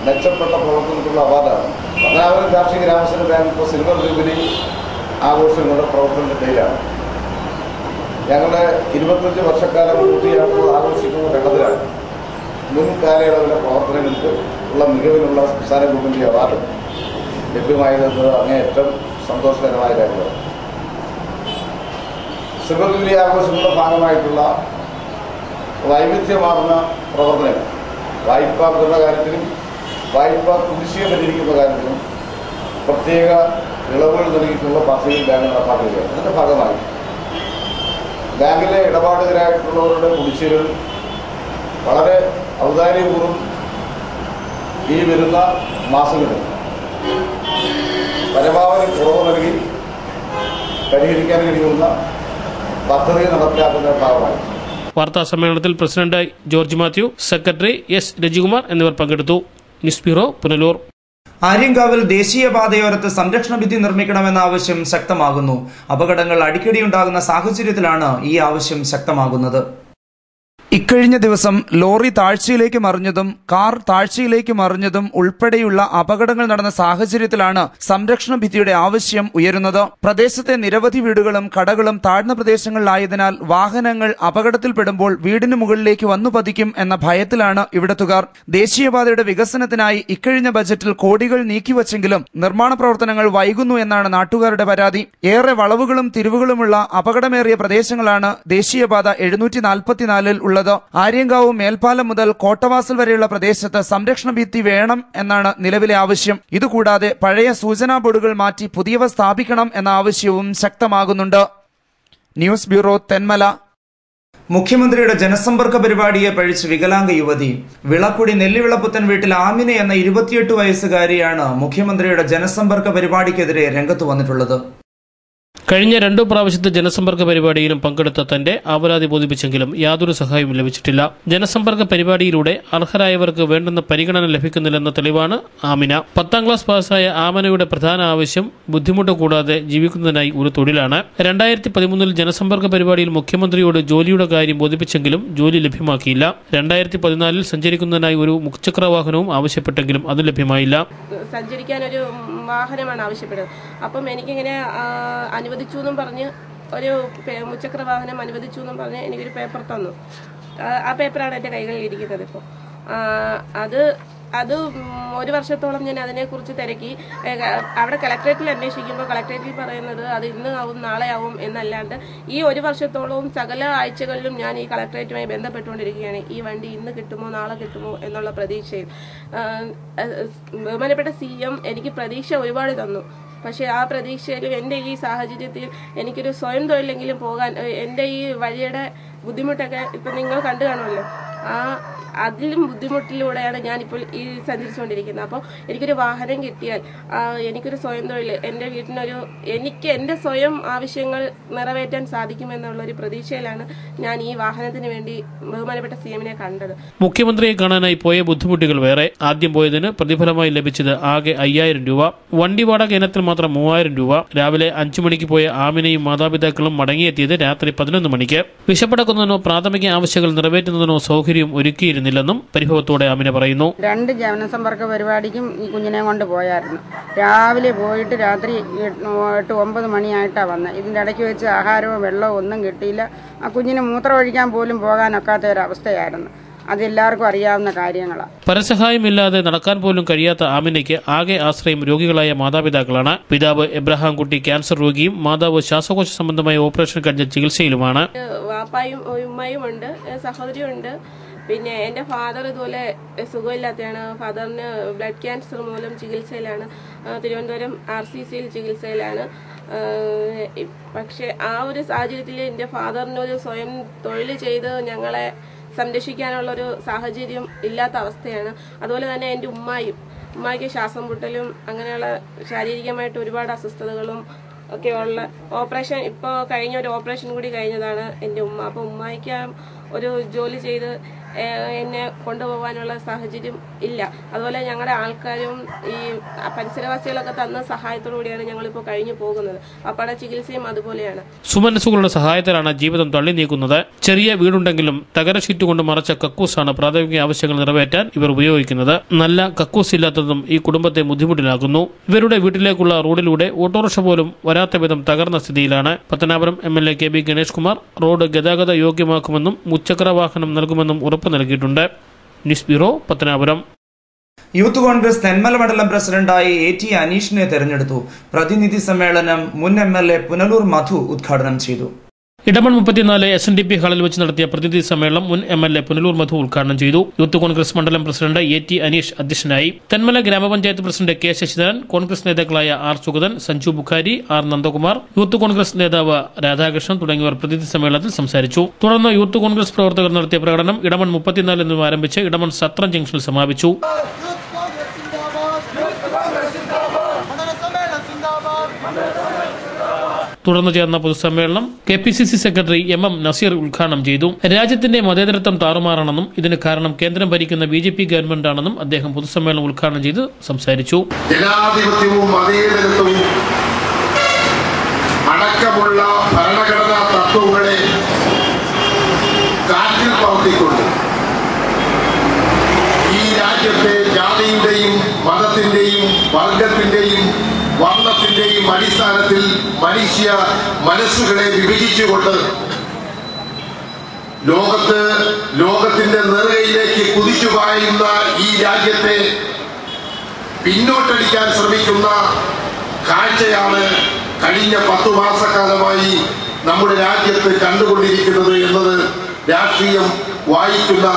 മെച്ചപ്പെട്ട പ്രവർത്തനത്തിനുള്ള അവാർഡാണ്. പത്തനാപുരം കാർഷിക ഗ്രാമവികസന ബാങ്ക് ഇപ്പോൾ സിൽവർ ജൂബിലി ആഘോഷങ്ങളുടെ പ്രവർത്തനത്തിലാണ്. ഞങ്ങളുടെ 25 വർഷക്കാലം പൂർത്തിയാക്കുന്നത് ആഘോഷിക്കുന്ന ഘട്ടത്തിലാണ് മുൻ കാലയളവിലെ പ്രവർത്തനങ്ങൾക്ക് ഉള്ള മികവിനുള്ള സംസ്ഥാന ഗവൺമെന്റ് അവാർഡ് ലഭ്യമായതെന്നത് അങ്ങേയറ്റം സന്തോഷകരമായ കാര്യമാണ്. സിൽവർ ജൂബിലി ആഘോഷങ്ങളുടെ ഭാഗമായിട്ടുള്ള വൈവിധ്യമാർന്ന പ്രവർത്തനങ്ങൾ, വായ്പാ വിതരണ കാര്യത്തിലും വായ്പ കുടിശ്ശിക പരിഹരിക്കുന്ന കാര്യത്തിലും പ്രത്യേക ഇളവുകൾ നൽകിയിട്ടുള്ള പദ്ധതിയിൽ ബാങ്ക് നടപ്പാക്കുകയാണ്. അതിന്റെ ഭാഗമായി ബാങ്കിലെ ഇടപാടുകാരായിട്ടുള്ളവരുടെ കുടിശ്ശികകൾ വളരെ ഔദാര്യപൂർവ്വം ഈ വരുന്ന മാസങ്ങളിൽ പരമാവധി കുറവ് നൽകി പരിഹരിക്കാൻ കഴിയുന്ന പദ്ധതി നടപ്പിലാക്കുന്ന ഭാഗമായി വാർത്താ സമ്മേളനത്തിൽ president George Mathew, secretary S Rajikumar എന്നിവർ പങ്കെടുത്തു. News bureau, Punalur. ആര്യങ്കാവിൽ ദേശീയപാതയോരത്ത് സംരക്ഷണ ഭിത്തി നിർമ്മിക്കണമെന്ന ആവശ്യം ശക്തമാകുന്നു. അപകടങ്ങൾ അടിക്കടി ഉണ്ടാകുന്ന സാഹചര്യത്തിലാണ് ഈ ആവശ്യം ശക്തമാകുന്നത്. ഇക്കഴിഞ്ഞ ദിവസം ലോറി താഴ്ചയിലേക്ക് മറിഞ്ഞതും കാർ താഴ്ചയിലേക്ക് മറിഞ്ഞതും ഉൾപ്പെടെയുള്ള അപകടങ്ങൾ നടന്ന സാഹചര്യത്തിലാണ് സംരക്ഷണ ഭിത്തിയുടെ ആവശ്യം ഉയരുന്നത്. പ്രദേശത്തെ നിരവധി വീടുകളും കടകളും താഴ്ന്ന പ്രദേശങ്ങളിലായതിനാൽ വാഹനങ്ങൾ അപകടത്തിൽപ്പെടുമ്പോൾ വീടിന് മുകളിലേക്ക് വന്നു പതിക്കും എന്ന ഭയത്തിലാണ് ഇവിടത്തുകാർ. ദേശീയപാതയുടെ വികസനത്തിനായി ഇക്കഴിഞ്ഞ ബജറ്റിൽ കോടികൾ നീക്കിവച്ചെങ്കിലും നിർമ്മാണ പ്രവർത്തനങ്ങൾ വൈകുന്നു എന്നാണ് നാട്ടുകാരുടെ പരാതി. ഏറെ വളവുകളും തിരിവുകളുമുള്ള അപകടമേറിയ പ്രദേശങ്ങളാണ് ദേശീയപാത 744 ഉള്ളത്. ആര്യങ്കാവ് മേൽപ്പാലം മുതൽ കോട്ടവാസൽ വരെയുള്ള പ്രദേശത്ത് സംരക്ഷണ ഭിത്തി വേണം എന്നാണ് നിലവിലെ ആവശ്യം. ഇതുകൂടാതെ പഴയ സൂചനാ ബോർഡുകൾ മാറ്റി പുതിയവ സ്ഥാപിക്കണം എന്ന ആവശ്യവും ശക്തമാകുന്നുണ്ട്. News bureau, Thenmala. മുഖ്യമന്ത്രിയുടെ ജനസമ്പർക്ക പരിപാടിയെ പഴിച്ച് വികലാംഗ യുവതി. വിളക്കുടി നെല്ലിവിളപ്പുത്തൻ വീട്ടിൽ ആമിന എന്ന 28 വയസ്സുകാരിയാണ് മുഖ്യമന്ത്രിയുടെ ജനസമ്പർക്ക പരിപാടിക്കെതിരെ രംഗത്ത് വന്നിട്ടുള്ളത്. കഴിഞ്ഞ 2 പ്രാവശ്യത്തെ ജനസമ്പർക്ക പരിപാടിയിലും പങ്കെടുത്ത തന്റെ ആവലാതി ബോധിപ്പിച്ചെങ്കിലും യാതൊരു സഹായവും ലഭിച്ചിട്ടില്ല. ജനസമ്പർക്ക പരിപാടിയിലൂടെ അർഹരായവർക്ക് വേണ്ടുന്ന പരിഗണന ലഭിക്കുന്നില്ലെന്ന തെളിവാണ് ആമിന. 10ാം ക്ലാസ് പാസ്സായ ആമിനയുടെ പ്രധാന ആവശ്യം ബുദ്ധിമുട്ട് കൂടാതെ ജീവിക്കുന്നതിനായി ഒരു തൊഴിലാണ്. 2013 ജനസമ്പർക്ക പരിപാടിയിൽ മുഖ്യമന്ത്രിയോട് ജോലിയുടെ കാര്യം ബോധിപ്പിച്ചെങ്കിലും ജോലി ലഭ്യമാക്കിയില്ല. 2014 സഞ്ചരിക്കുന്നതിനായി ഒരു മുച്ചക്ര വാഹനവും ആവശ്യപ്പെട്ടെങ്കിലും അത് ലഭ്യമായില്ല. സഞ്ചരിക്കാൻ ഒരു വാഹനമാണ് ആവശ്യപ്പെടുന്നത്. അപ്പം എനിക്കിങ്ങനെ അനുവദിച്ചു എന്നും പറഞ്ഞ് ഒരു മുച്ചക്ര വാഹനം അനുവദിച്ചു എന്നും പറഞ്ഞ് എനിക്കൊരു പേപ്പർ തന്നു. ആ പേപ്പറാണ് എൻ്റെ കൈകളിൽ ഇരിക്കുന്നത്. ഇപ്പോൾ അത് 1 വർഷത്തോളം ഞാൻ അതിനെക്കുറിച്ച് തിരക്കി. അവിടെ കളക്ടറേറ്റിൽ അന്വേഷിക്കുമ്പോൾ കളക്ടറേറ്റിൽ പറയുന്നത് അത് ഇന്ന് ആവും നാളെ ആവും എന്നല്ലാണ്ട് ഈ 1 വർഷത്തോളവും സകല ആഴ്ചകളിലും ഞാൻ ഈ കളക്ടറേറ്റുമായി ബന്ധപ്പെട്ടുകൊണ്ടിരിക്കുകയാണ്. ഈ വണ്ടി ഇന്ന് കിട്ടുമോ നാളെ കിട്ടുമോ എന്നുള്ള പ്രതീക്ഷയിൽ. ബഹുമാനപ്പെട്ട CM എനിക്ക് പ്രതീക്ഷ ഒരുപാട് തന്നു. പക്ഷേ ആ പ്രതീക്ഷയിലും എൻ്റെ ഈ സാഹചര്യത്തിൽ എനിക്കൊരു സ്വയം തൊഴിലെങ്കിലും പോകാൻ എൻ്റെ ഈ വഴിയുടെ ബുദ്ധിമുട്ടൊക്കെ ഇപ്പം നിങ്ങൾ കണ്ടു കാണുമല്ലോ. അതിലും ബുദ്ധിമുട്ടിലൂടെയാണ് ഞാനിപ്പോൾ ഈ സഞ്ചരിച്ചുകൊണ്ടിരിക്കുന്നത്. അപ്പോൾ എനിക്കൊരു വാഹനം കിട്ടിയാൽ എനിക്കൊരു സ്വയം തൊഴിൽ എൻ്റെ എനിക്ക് എൻ്റെ സ്വയം ആവശ്യങ്ങൾ നിറവേറ്റാൻ സാധിക്കുമെന്നുള്ളൊരു പ്രതീക്ഷയിലാണ് ഞാൻ ഈ വാഹനത്തിന് വേണ്ടി ബഹുമാനപ്പെട്ട CMനെ കണ്ടത്. മുഖ്യമന്ത്രിയെ കാണാനായി പോയ ബുദ്ധിമുട്ടുകൾ വേറെ. ആദ്യം പോയതിന് പ്രതിഫലമായി ലഭിച്ചത് ആകെ 5000 രൂപ. വണ്ടി വാടക ഇനത്തിൽ മാത്രം 3000 രൂപ. രാവിലെ 5 മണിക്ക് പോയ ആമിനയും മാതാപിതാക്കളും മടങ്ങിയെത്തിയത് രാത്രി 11 മണിക്ക്. വിശപ്പടക്കുന്നതിനോ പ്രാഥമിക ആവശ്യങ്ങൾ നിറവേറ്റുന്നതിനോ സൗകര്യം ഒരുക്കിയിരുന്നില്ലെന്നും പരിഭവത്തോടെ ആമിന പറയുന്നു. 2 ജനസമ്പർക്ക പരിപാടിക്കും ഈ കുഞ്ഞിനെ കൊണ്ട് പോയായിരുന്നു. രാവിലെ പോയിട്ട് രാത്രി 8-9 മണിയായിട്ടാണ് വന്നത്. ഇതിൻ്റെ ഇടയ്ക്ക് വെച്ച് ആഹാരമോ വെള്ളമോ ഒന്നും കിട്ടിയില്ല. ആ കുഞ്ഞിന് മൂത്രമൊഴിക്കാൻ പോലും പോകാനൊക്കാത്ത ഒരവസ്ഥയായിരുന്നു. അതെല്ലാവർക്കും അറിയാവുന്ന കാര്യങ്ങളാണ്. പരസഹായമില്ലാതെ നടക്കാൻ പോലും കഴിയാത്ത ആമിനയ്ക്ക് ആകെ ആശ്രയം രോഗികളായ മാതാപിതാക്കളാണ്. പിതാവ് എബ്രഹാം കുട്ടി ക്യാൻസർ രോഗിയും മാതാവ് ശ്വാസകോശ സംബന്ധമായ ഓപ്പറേഷൻ കഴിഞ്ഞ ചികിത്സയിലുമാണ്. വാപ്പായും ഉമ്മയും ഉണ്ട്, സഹോദരിയുണ്ട്. പിന്നെ എൻ്റെ ഫാദർ ഇതുപോലെ സുഖമില്ലാത്തതാണ്. ഫാദറിന് ബ്ലഡ് ക്യാൻസർ മൂലം ചികിത്സയിലാണ്. തിരുവനന്തപുരം RCCയിൽ ചികിത്സയിലാണ്. പക്ഷെ ആ ഒരു സാഹചര്യത്തിൽ എൻ്റെ ഫാദറിനൊരു സ്വയം തൊഴിൽ ചെയ്ത് ഞങ്ങളെ സംരക്ഷിക്കാനുള്ളൊരു സാഹചര്യം ഇല്ലാത്ത അവസ്ഥയാണ്. അതുപോലെ തന്നെ എൻ്റെ ഉമ്മായിക്ക് ശ്വാസം മുട്ടലും അങ്ങനെയുള്ള ശാരീരികമായിട്ട് ഒരുപാട് അസ്വസ്ഥതകളും ഒക്കെയുള്ള ഓപ്പറേഷൻ ഇപ്പോൾ കഴിഞ്ഞ ഒരു ഓപ്പറേഷൻ കൂടി കഴിഞ്ഞതാണ് എൻ്റെ ഉമ്മ. അപ്പോൾ ഉമ്മായിക്ക് ഒരു ജോലി ചെയ്ത് എന്നെ കൊണ്ടുപോകാനുള്ള സാഹചര്യം ഇല്ല. അതുപോലെ ഞങ്ങളുടെ ആൾക്കാരും ഈ പരിസരവാസികളൊക്കെ തന്ന സഹായത്തോടു കൂടിയാണ് ഞങ്ങളിപ്പോൾ കഴിഞ്ഞു പോകുന്നത്. അപ്പാടെ ചികിത്സയും അതുപോലെയാണ്. സുമനസ്സുകളുടെ സഹായത്തിലാണ് ജീവിതം തള്ളി നീക്കുന്നത്. ചെറിയ വീടുണ്ടെങ്കിലും തകര ഷീറ്റ് കൊണ്ട് മറച്ച കക്കൂസാണ് പ്രാഥമിക ആവശ്യങ്ങൾ നിറവേറ്റാൻ ഇവർ ഉപയോഗിക്കുന്നത്. നല്ല കക്കൂസ് ഇല്ലാത്തതും ഈ കുടുംബത്തെ ബുദ്ധിമുട്ടിലാക്കുന്നു. ഇവരുടെ വീട്ടിലേക്കുള്ള റോഡിലൂടെ ഓട്ടോറിക്ഷ പോലും വരാത്ത വിധം തകർന്ന സ്ഥിതിയിലാണ്. Pathanapuram MLA KB Ganesh Kumar road ഗതാഗത യോഗ്യമാക്കുമെന്നും മുച്ചക്ര വാഹനം നൽകുമെന്നും ഉറപ്പ് നൽകിയിട്ടുണ്ട്. News bureau, Pathanapuram. Youth Congress Thenmala മണ്ഡലം പ്രസിഡന്റായി AT അനീഷിനെ തെരഞ്ഞെടുത്തു. പ്രതിനിധി സമ്മേളനം മുൻ MLA പുനലൂർ മധു ഉദ്ഘാടനം ചെയ്തു. ഇടമൺ 34 SNDP ഹാളിൽ വെച്ച് നടത്തിയ പ്രതിനിധി സമ്മേളനം മുൻ MLA പുനലൂർ മധു ഉദ്ഘാടനം ചെയ്തു. യൂത്ത് കോൺഗ്രസ് മണ്ഡലം പ്രസിഡന്റ് AT അനീഷ് അധ്യക്ഷനായി. തെന്മല ഗ്രാമപഞ്ചായത്ത് പ്രസിഡന്റ് K ശശിധരൻ, കോൺഗ്രസ് നേതാക്കളായ R Sugathan, Sanju Bukhari, R Nandakumar, youth Congress നേതാവ് രാധാകൃഷ്ണൻ തുടങ്ങിയവർ പ്രതിനിധി സമ്മേളനത്തിൽ സംസാരിച്ചു. തുടർന്ന് യൂത്ത് കോൺഗ്രസ് പ്രവർത്തകർ നടത്തിയ പ്രകടനം ഇടമൺ 34 നിന്നും ആരംഭിച്ച് ഇടമൺ സത്രം ജംഗ്ഷനിൽ സമാപിച്ചു. തുടർന്ന് ചേർന്ന പൊതുസമ്മേളനം KPCC സെക്രട്ടറി MM നസീർ ഉദ്ഘാടനം ചെയ്തു. രാജ്യത്തിന്റെ മതേതരത്വം താറുമാറാണെന്നും ഇതിന് കാരണം കേന്ദ്രം ഭരിക്കുന്ന BJP ഗവൺമെന്റാണെന്നും അദ്ദേഹം പൊതുസമ്മേളനം ഉദ്ഘാടനം ചെയ്ത് സംസാരിച്ചു. ജനാധിപത്യവും മതേതരത്വവും അടക്കമുള്ള ഭരണഘടനാ തത്വങ്ങളെ കാറ്റിൽ പറത്തിക്കൊണ്ട് ഈ രാജ്യത്തെ ജാതിയുടെയും മതത്തിന്റെയും വർഗത്തിന്റെയും വർണ്ണത്തിന്റെയും അടിസ്ഥാനത്തിൽ മനുഷ്യ മനസ്സുകളെ വിഭജിച്ചുകൊണ്ട് ലോകത്തിന്റെ നെറുകയിലേക്ക് കുതിച്ചു പായുന്ന ഈ രാജ്യത്തെ പിന്നോട്ടടിക്കാൻ ശ്രമിക്കുന്ന കാഴ്ചയാണ് കഴിഞ്ഞ 10 മാസക്കാലമായി നമ്മുടെ രാജ്യത്ത് കണ്ടുകൊണ്ടിരിക്കുന്നത് എന്നത് രാഷ്ട്രീയം വായിക്കുന്ന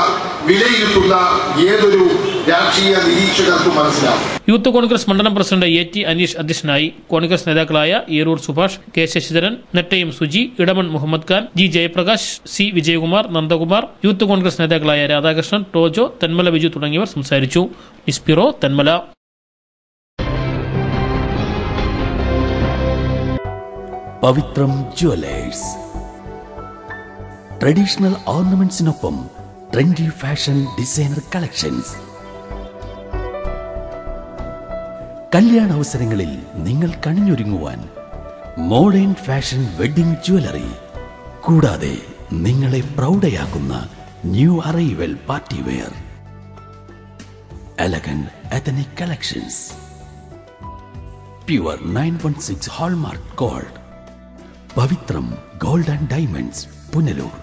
വിലയിരുത്തുന്ന ഏതൊരു രാഷ്ട്രീയ നിരീക്ഷകർക്കും മനസ്സിലാവും. യൂത്ത് കോൺഗ്രസ് മണ്ഡലം പ്രസിഡന്റ് AT അനീഷ് അധ്യക്ഷനായി. കോൺഗ്രസ് നേതാക്കളായ Eroor Subhash, K Sasidharan, Nettayam Suji, Edamon Muhammad Khan, G Jayaprakash, C Vijayakumar, Nandakumar, youth Congress നേതാക്കളായ രാധാകൃഷ്ണൻ, ടോജോ, തെന്മല ബിജു തുടങ്ങിയവർ സംസാരിച്ചു. ഇസ്പിറോ തെന്മല. പവിത്രം ജുവലേഴ്സ്. ട്രഡീഷണൽ ഓർണമെന്റ്സിനൊപ്പം ട്രെൻഡി ഫാഷൻ ഡിസൈനർ കളക്ഷൻസ്. കല്യാണ അവസരങ്ങളിൽ നിങ്ങൾ കണിഞ്ഞൊരുങ്ങുവാൻ മോഡേൺ ഫാഷൻ വെഡിംഗ് ജ്വല്ലറി, കൂടാതെ നിങ്ങളെ പ്രൗഢയാക്കുന്ന new arrival party wear, elegant ethnic collections, pure 916 hallmark gold. Pavithram gold and diamonds, Punalur.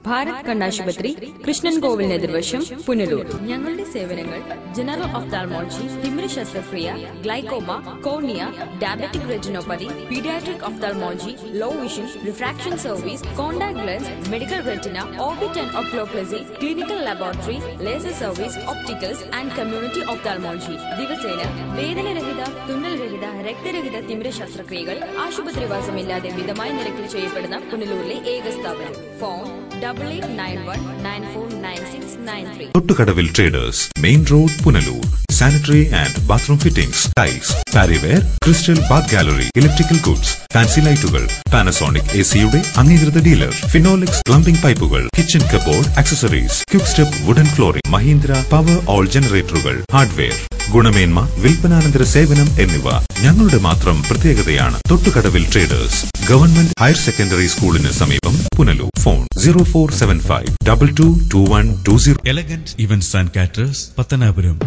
Bharath കണ്ണാശുപത്രി, കൃഷ്ണൻ കോവിലിന് എതിർവശം, പുനലൂർ. ഞങ്ങളുടെ സേവനങ്ങൾ ജനറൽ ഓഫ്താൽമോളജി, തിമിര ശസ്ത്രക്രിയ, glaucoma, cornea, diabetic retinopathy, paediatric ophthalmology, low vision, refraction service, contact lens, medical retina, orbit and oculoplasty, clinical laboratory, laser service, opticals and community ophthalmology. ദിവസേന വേദനരഹിത, തുന്നൽരഹിത, രക്തരഹിത തിമിര ശസ്ത്രക്രിയകൾ ആശുപത്രിവാസമില്ലാതെ മിതമായ നിരക്കിൽ ചെയ്യപ്പെടുന്ന പുനലൂരിലെ ഏക സ്ഥാപനം. Phone 8891949693. Thottukadavil traders, main road, Punalur. Sanitary and bathroom fittings, tiles, Parryware, crystal bath gallery, electrical goods, fancy ലൈറ്റുകൾ, പാനസോണിക് AC-യുടെ അംഗീകൃത ഡീലർ, ഫിനോലിക്സ് പ്ലംബിംഗ് പൈപ്പുകൾ, kitchen cupboard accessories, quick step wooden flooring, Mahindra Powerol ജനറേറ്ററുകൾ, ഹാർഡ്വെയർ, ഗുണമേന്മ, വിൽപ്പനാനന്തര സേവനം എന്നിവ ഞങ്ങളുടെ മാത്രം പ്രത്യേകതയാണ്. Thottukadavil traders, government higher secondary സ്കൂളിന് സമീപം, Punalur. Phone 0475222120. Elegant events and caterers, Pathanapuram.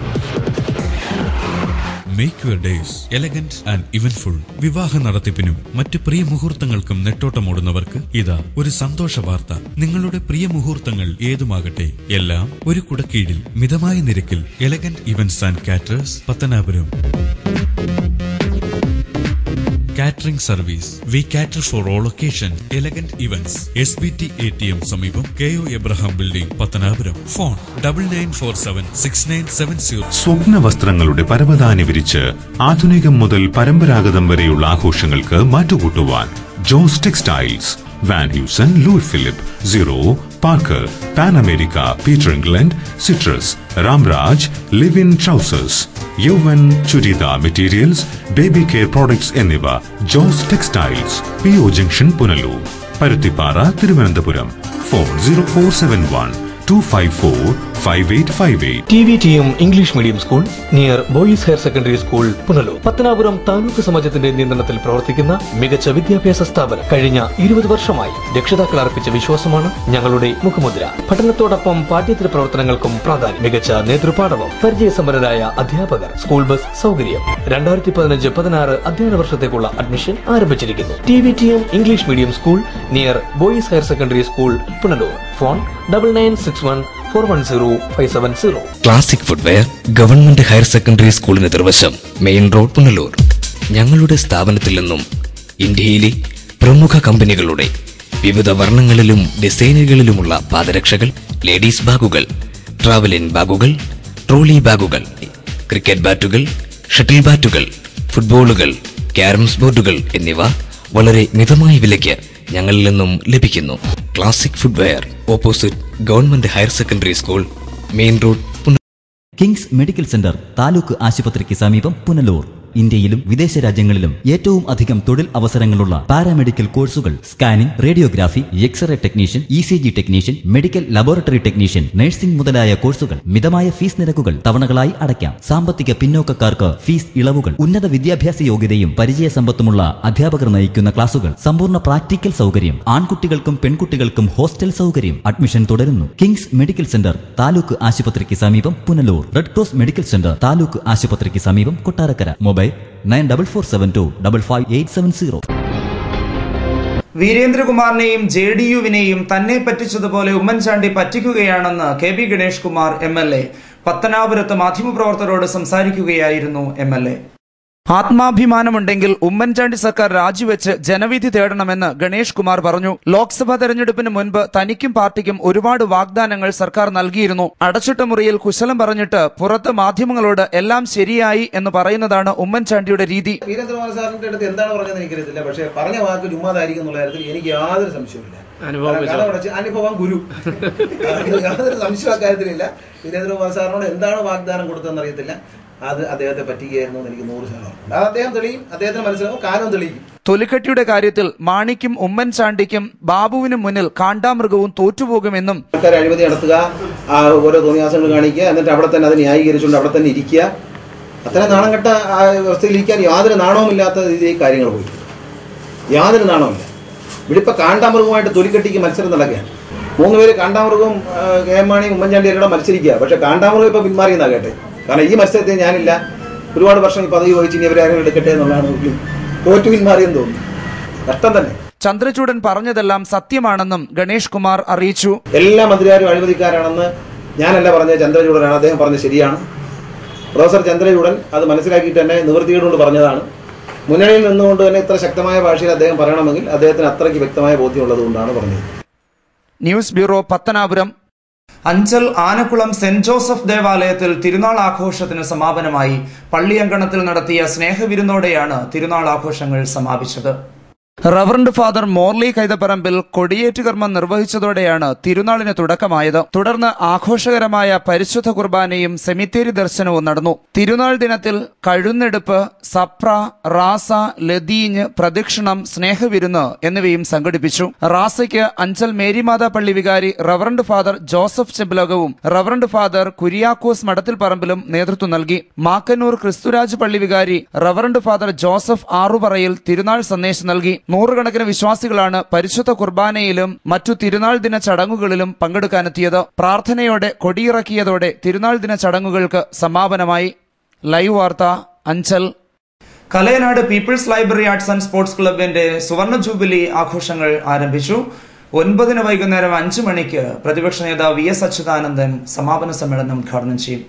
Make your days elegant and eventful. വിവാഹ നടത്തിപ്പിനും മറ്റ് പ്രിയ മുഹൂർത്തങ്ങൾക്കും നെട്ടോട്ടമോടുന്നവർക്ക് ഇതാ ഒരു സന്തോഷ വാർത്ത. നിങ്ങളുടെ പ്രിയ മുഹൂർത്തങ്ങൾ ഏതുമാകട്ടെ, എല്ലാം ഒരു കുടക്കീഴിൽ മിതമായ നിരക്കിൽ. Elegant events and caterers, Pathanapuram. Catering service. We cater for all occasion. Elegant events, SBT ATM സമീപം, KO Abraham building, Pathanapuram. Phone 99476970. സ്വപ്ന വസ്ത്രങ്ങളുടെ പരവതാനി വിരിച്ച് ആധുനികം മുതൽ പരമ്പരാഗതം വരെയുള്ള ആഘോഷങ്ങൾക്ക് മാറ്റുകൂട്ടുവാൻ Jose textiles, Van Heusen, Louis Philippe, Zero, Parker, Pan America, Peter England, Citrus, Ramraj, Livin trousers, Yauvan churidar materials, baby care products എന്നിവ. Jose textiles, PO junction, Punalur. Paruthippara, Thiruvananthapuram. Phone 0471-254-5858. TVTM English medium school near boys higher secondary school, Punalur. Pathanapuram taluk സമാജത്തിന്റെ നിയന്ത്രണത്തിൽ പ്രവർത്തിക്കുന്ന മികച്ച വിദ്യാഭ്യാസ സ്ഥാപനം. കഴിഞ്ഞ 20 വർഷമായി രക്ഷിതാക്കൾ അർപ്പിച്ച വിശ്വാസമാണ് ഞങ്ങളുടെ മുഖമുദ്ര. പഠനത്തോടൊപ്പം പാഠ്യേതര പ്രവർത്തനങ്ങൾക്കും പ്രാധാന്യം. മികച്ച നേതൃപാഠവും പരിചയസമ്പന്നരായ അധ്യാപകർ, സ്കൂൾ ബസ് സൗകര്യം. 2015-16 അധ്യയന വർഷത്തേക്കുള്ള അഡ്മിഷൻ ആരംഭിച്ചിരിക്കുന്നു. TVTM English medium school near boys higher secondary school, Punalur. Phone 9961410570. Classic footwear, government higher secondary സ്കൂളിന് എതിർവശം, മെയിൻ റോഡ്, പുനലൂർ. ഞങ്ങളുടെ സ്ഥാപനത്തിൽ നിന്നും ഇന്ത്യയിലെ പ്രമുഖ കമ്പനികളുടെ വിവിധ വർണ്ണങ്ങളിലും ഡിസൈനുകളിലുമുള്ള പാദരക്ഷകൾ, ലേഡീസ് ബാഗുകൾ, ട്രാവലിൻ ബാഗുകൾ, ട്രോളി ബാഗുകൾ, ക്രിക്കറ്റ് ബാറ്റുകൾ, ഷട്ടിൽ ബാറ്റുകൾ, ഫുട്ബോളുകൾ, ക്യാരംസ് ബോർഡുകൾ എന്നിവ വളരെ മിതമായ വിലയ്ക്ക് ഞങ്ങളിൽ നിന്നും ലഭിക്കുന്നു. Classic footwear, opposite government higher secondary school, main road, Kings medical centre, taluk ആശുപത്രിക്ക് സമീപം, പുനലൂർ. ഇന്ത്യയിലും വിദേശ രാജ്യങ്ങളിലും ഏറ്റവും അധികം തൊഴിൽ അവസരങ്ങളുള്ള പാരാമെഡിക്കൽ കോഴ്സുകൾ, scanning, radiography, x ray technician, ECG technician, medical laboratory technician, nursing മുതലായ കോഴ്സുകൾ. മിതമായ ഫീസ് നിരക്കുകൾ തവണകളായി അടയ്ക്കാം. സാമ്പത്തിക പിന്നോക്കക്കാർക്ക് ഫീസ് ഇളവുകൾ. ഉന്നത വിദ്യാഭ്യാസ യോഗ്യതയും പരിചയസമ്പത്തുമുള്ള അധ്യാപകർ നയിക്കുന്ന ക്ലാസുകൾ. സമ്പൂർണ്ണ പ്രാക്ടിക്കൽ സൗകര്യം. ആൺകുട്ടികൾക്കും പെൺകുട്ടികൾക്കും ഹോസ്റ്റൽ സൗകര്യം. അഡ്മിഷൻ തുടരുന്നു. കിങ്സ് മെഡിക്കൽ സെന്റർ, താലൂക്ക് ആശുപത്രിക്ക് സമീപം, Punalur. Red cross medical centre, taluk ആശുപത്രിക്ക് സമീപം, കൊട്ടാരക്കര. മൊബൈൽ 9442558870. വീരേന്ദ്രകുമാറിനെയും JDU-വിനെയും തന്നെ പറ്റിച്ചതുപോലെ ഉമ്മൻചാണ്ടി പറ്റിക്കുകയാണെന്ന് KB ഗണേഷ് കുമാർ MLA പത്തനാപുരത്ത് മാധ്യമപ്രവർത്തകരോട് സംസാരിക്കുകയായിരുന്നു MLA. ആത്മാഭിമാനമുണ്ടെങ്കിൽ ഉമ്മൻചാണ്ടി സർക്കാർ രാജിവെച്ച് ജനവിധി തേടണമെന്ന് ഗണേഷ് കുമാർ പറഞ്ഞു. ലോക്സഭാ തെരഞ്ഞെടുപ്പിന് മുൻപ് തനിക്കും പാർട്ടിക്കും ഒരുപാട് വാഗ്ദാനങ്ങൾ സർക്കാർ നൽകിയിരുന്നു. അടച്ചിട്ട മുറിയിൽ കുശലം പറഞ്ഞിട്ട് പുറത്ത് മാധ്യമങ്ങളോട് എല്ലാം ശരിയായി എന്ന് പറയുന്നതാണ് ഉമ്മൻചാണ്ടിയുടെ രീതി. വീരേന്ദ്രകുമാർ സാറിന്റെ അടുത്ത് എന്താണ് പറഞ്ഞതെന്ന് എനിക്കറിയത്തില്ല. പക്ഷേ പറഞ്ഞ വാക്ക് ചുമ്മാതായിരിക്കും എന്നുള്ള കാര്യത്തിൽ എനിക്ക് യാതൊരു സംശയമില്ല. അനുഭവം ഗുരു, യാതൊരു സംശയ കാര്യത്തിലില്ല. വീരേന്ദ്രകുമാർ സാറിനോട് എന്താണ് വാഗ്ദാനം കൊടുത്തതെന്ന് അറിയത്തില്ല. അത് അദ്ദേഹത്തെ പറ്റിക്കുകയായിരുന്നു എനിക്ക് 100%. അദ്ദേഹം തെളിയും, അദ്ദേഹത്തിന് മനസ്സിലാവും, കാലം തെളിയിക്കും. തൊലിക്കട്ടിയുടെ കാര്യത്തിൽ മാണിക്കും ഉമ്മൻചാണ്ടിക്കും ബാബുവിനും മുന്നിൽ കാണ്ടാമൃഗവും തോറ്റുപോകുമെന്നും സർക്കാർ അഴിമതി നടത്തുക, ഓരോ തോന്നിയാസങ്ങൾ കാണിക്കുക, എന്നിട്ട് അവിടെ തന്നെ അത് ന്യായീകരിച്ചുകൊണ്ട് അവിടെ തന്നെ ഇരിക്കുക. അത്ര നാണം കെട്ട വ്യവസ്ഥയിലിരിക്കാൻ യാതൊരു നാണവുമില്ലാത്ത രീതിയിൽ കാര്യങ്ങൾ പോയി. യാതൊരു നാണവുമില്ല. ഇവിടെ ഇപ്പൊ കാണ്ടാമൃഗവുമായിട്ട് തൊലിക്കട്ടിക്ക് മത്സരം നടക്കുകയാണ്. 3 പേര് കാണ്ടാമൃഗവും KM മാണിയും ഉമ്മൻചാണ്ടിയും എല്ലാം മത്സരിക്കുക. പക്ഷെ കാണ്ടാമൃഗം ഇപ്പൊ പിന്മാറിയെന്നാ കേട്ടെ. കാരണം ഈ മത്സരത്തെ ഞാനില്ല, ഒരുപാട് വർഷം ഈ പദവി വഹിച്ച് ഇനി അവരെ എടുക്കട്ടെ എന്നുള്ളതാണ്. തോറ്റു പിന്മാറിയെന്ന് തോന്നുന്നു. കഷ്ടം തന്നെ. ചന്ദ്രചൂഡൻ പറഞ്ഞതെല്ലാം സത്യമാണെന്നും ഗണേഷ് കുമാർ അറിയിച്ചു. എല്ലാ മന്ത്രിമാരും അഴിമതിക്കാരാണെന്ന് ഞാനല്ല പറഞ്ഞത്, ചന്ദ്രചൂഡനാണ്. അദ്ദേഹം പറഞ്ഞത് ശരിയാണ്. പ്രൊഫസർ ചന്ദ്രചൂഡൻ അത് മനസ്സിലാക്കിയിട്ട് തന്നെ നിവൃത്തിയോടുകൊണ്ട് പറഞ്ഞതാണ്. മുന്നണിയിൽ നിന്നുകൊണ്ട് തന്നെ ഇത്ര ശക്തമായ ഭാഷയിൽ അദ്ദേഹം പറയണമെങ്കിൽ അദ്ദേഹത്തിന് അത്രയ്ക്ക് വ്യക്തമായ ബോധ്യമുള്ളത് കൊണ്ടാണ് പറഞ്ഞത്. News bureau, Pathanapuram. Anchal Anakkulam saint Joseph ദേവാലയത്തിൽ തിരുനാൾ ആഘോഷത്തിന് സമാപനമായി. പള്ളിയങ്കണത്തിൽ നടത്തിയ സ്നേഹവിരുന്നോടെയാണ് തിരുനാൾ ആഘോഷങ്ങൾ സമാപിച്ചത്. റവറന്റ് ഫാദർ മോർലി കൈതപ്പറമ്പിൽ കൊടിയേറ്റ് കർമ്മം നിർവഹിച്ചതോടെയാണ് തിരുനാളിന് തുടക്കമായത്. തുടർന്ന് ആഘോഷകരമായ പരിശുദ്ധ കുർബാനയും സെമിത്തേരി ദർശനവും നടന്നു. തിരുനാൾ ദിനത്തിൽ കഴുന്നെടുപ്പ്, സപ്ര, റാസ, ലതീഞ്ഞ്, പ്രദക്ഷിണം, സ്നേഹവിരുന്ന് എന്നിവയും സംഘടിപ്പിച്ചു. റാസയ്ക്ക് അഞ്ചൽ മേരിമാതാ പള്ളി വികാരി റവറന്റ് ഫാദർ ജോസഫ് ചെമ്പലകവും റവറന്റ് ഫാദർ കുര്യാക്കോസ് മഠത്തിൽ പറമ്പിലും നേതൃത്വം നൽകി. മാക്കന്നൂർ ക്രിസ്തുരാജ് പള്ളി വികാരി റവറന്റ് ഫാദർ ജോസഫ് ആറുപറയിൽ തിരുനാൾ സന്ദേശം നൽകി. 100 വിശ്വാസികളാണ് പരിശുദ്ധ കുർബാനയിലും മറ്റു തിരുനാൾ ദിന ചടങ്ങുകളിലും പങ്കെടുക്കാനെത്തിയത്. പ്രാർത്ഥനയോടെ കൊടിയിറക്കിയതോടെ തിരുനാൾ ദിന ചടങ്ങുകൾക്ക് സമാപനമായി. ലൈവ് വാർത്ത, Anchal. Kalayanad people's library arts and sports ക്ലബിന്റെ സുവർണ ജൂബിലി ആഘോഷങ്ങൾ ആരംഭിച്ചു. 9 വൈകുന്നേരം 5 മണിക്ക് പ്രതിപക്ഷ നേതാവ് VS അച്യുതാനന്ദൻ സമാപന സമ്മേളനം ഉദ്ഘാടനം ചെയ്യും.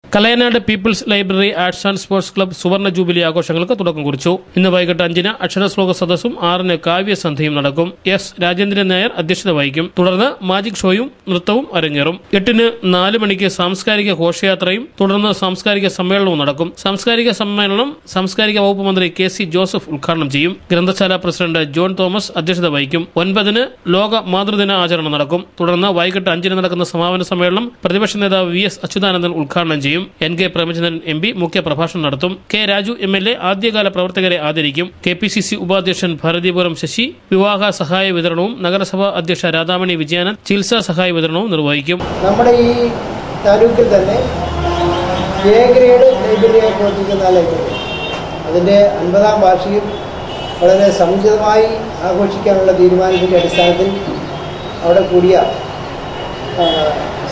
Kalayanad people's library arts and sports club സുവർണ ജൂബിലി ആഘോഷങ്ങൾക്ക് തുടക്കം കുറിച്ചു. ഇന്ന് വൈകിട്ട് 5-ന് അക്ഷരശ്ലോക സദസ്സും 6-ന് കാവ്യസന്ധ്യയും നടക്കും. S. രാജേന്ദ്രൻ നായർ അധ്യക്ഷത വഹിക്കും. തുടർന്ന് മാജിക് ഷോയും നൃത്തവും അരങ്ങേറും. 8-ന് 4 മണിക്ക് സാംസ്കാരിക ഘോഷയാത്രയും തുടർന്ന് സാംസ്കാരിക സമ്മേളനവും നടക്കും. സാംസ്കാരിക സമ്മേളനം സാംസ്കാരിക വകുപ്പ് മന്ത്രി KC ജോസഫ് ഉദ്ഘാടനം ചെയ്യും. ഗ്രന്ഥശാല പ്രസിഡന്റ് ജോൺ തോമസ് അധ്യക്ഷത വഹിക്കും. 9-ന് ലോക മാതൃദിന ആചരണം നടക്കും. തുടർന്ന് വൈകിട്ട് 5-ന് നടക്കുന്ന സമാപന സമ്മേളനം പ്രതിപക്ഷ നേതാവ് VS അച്യുതാനന്ദൻ ഉദ്ഘാടനം ചെയ്യും. NK പ്രേമചന്ദ്രൻ MP മുഖ്യ പ്രഭാഷണം നടത്തും. K. രാജു MLA ആദ്യകാല പ്രവർത്തകരെ ആദരിക്കും. KPCC ഉപാധ്യക്ഷൻ ഭാരതീപുരം ശശി വിവാഹ സഹായ വിതരണവും നഗരസഭാ അധ്യക്ഷ രാധാമണി വിജയാനന്ദ് ചികിത്സാ സഹായ വിതരണവും നിർവഹിക്കും. നമ്മുടെ ഈ താലൂക്കിൽ തന്നെ A ഗ്രേഡ് ലൈബ്രറിയായി പ്രവർത്തിക്കുന്ന ലൈബ്രറി അതിൻ്റെ 50-ാം വാർഷികം വളരെ സമുചിതമായി ആഘോഷിക്കാനുള്ള തീരുമാനത്തിൻ്റെ അടിസ്ഥാനത്തിൽ അവിടെ കൂടിയ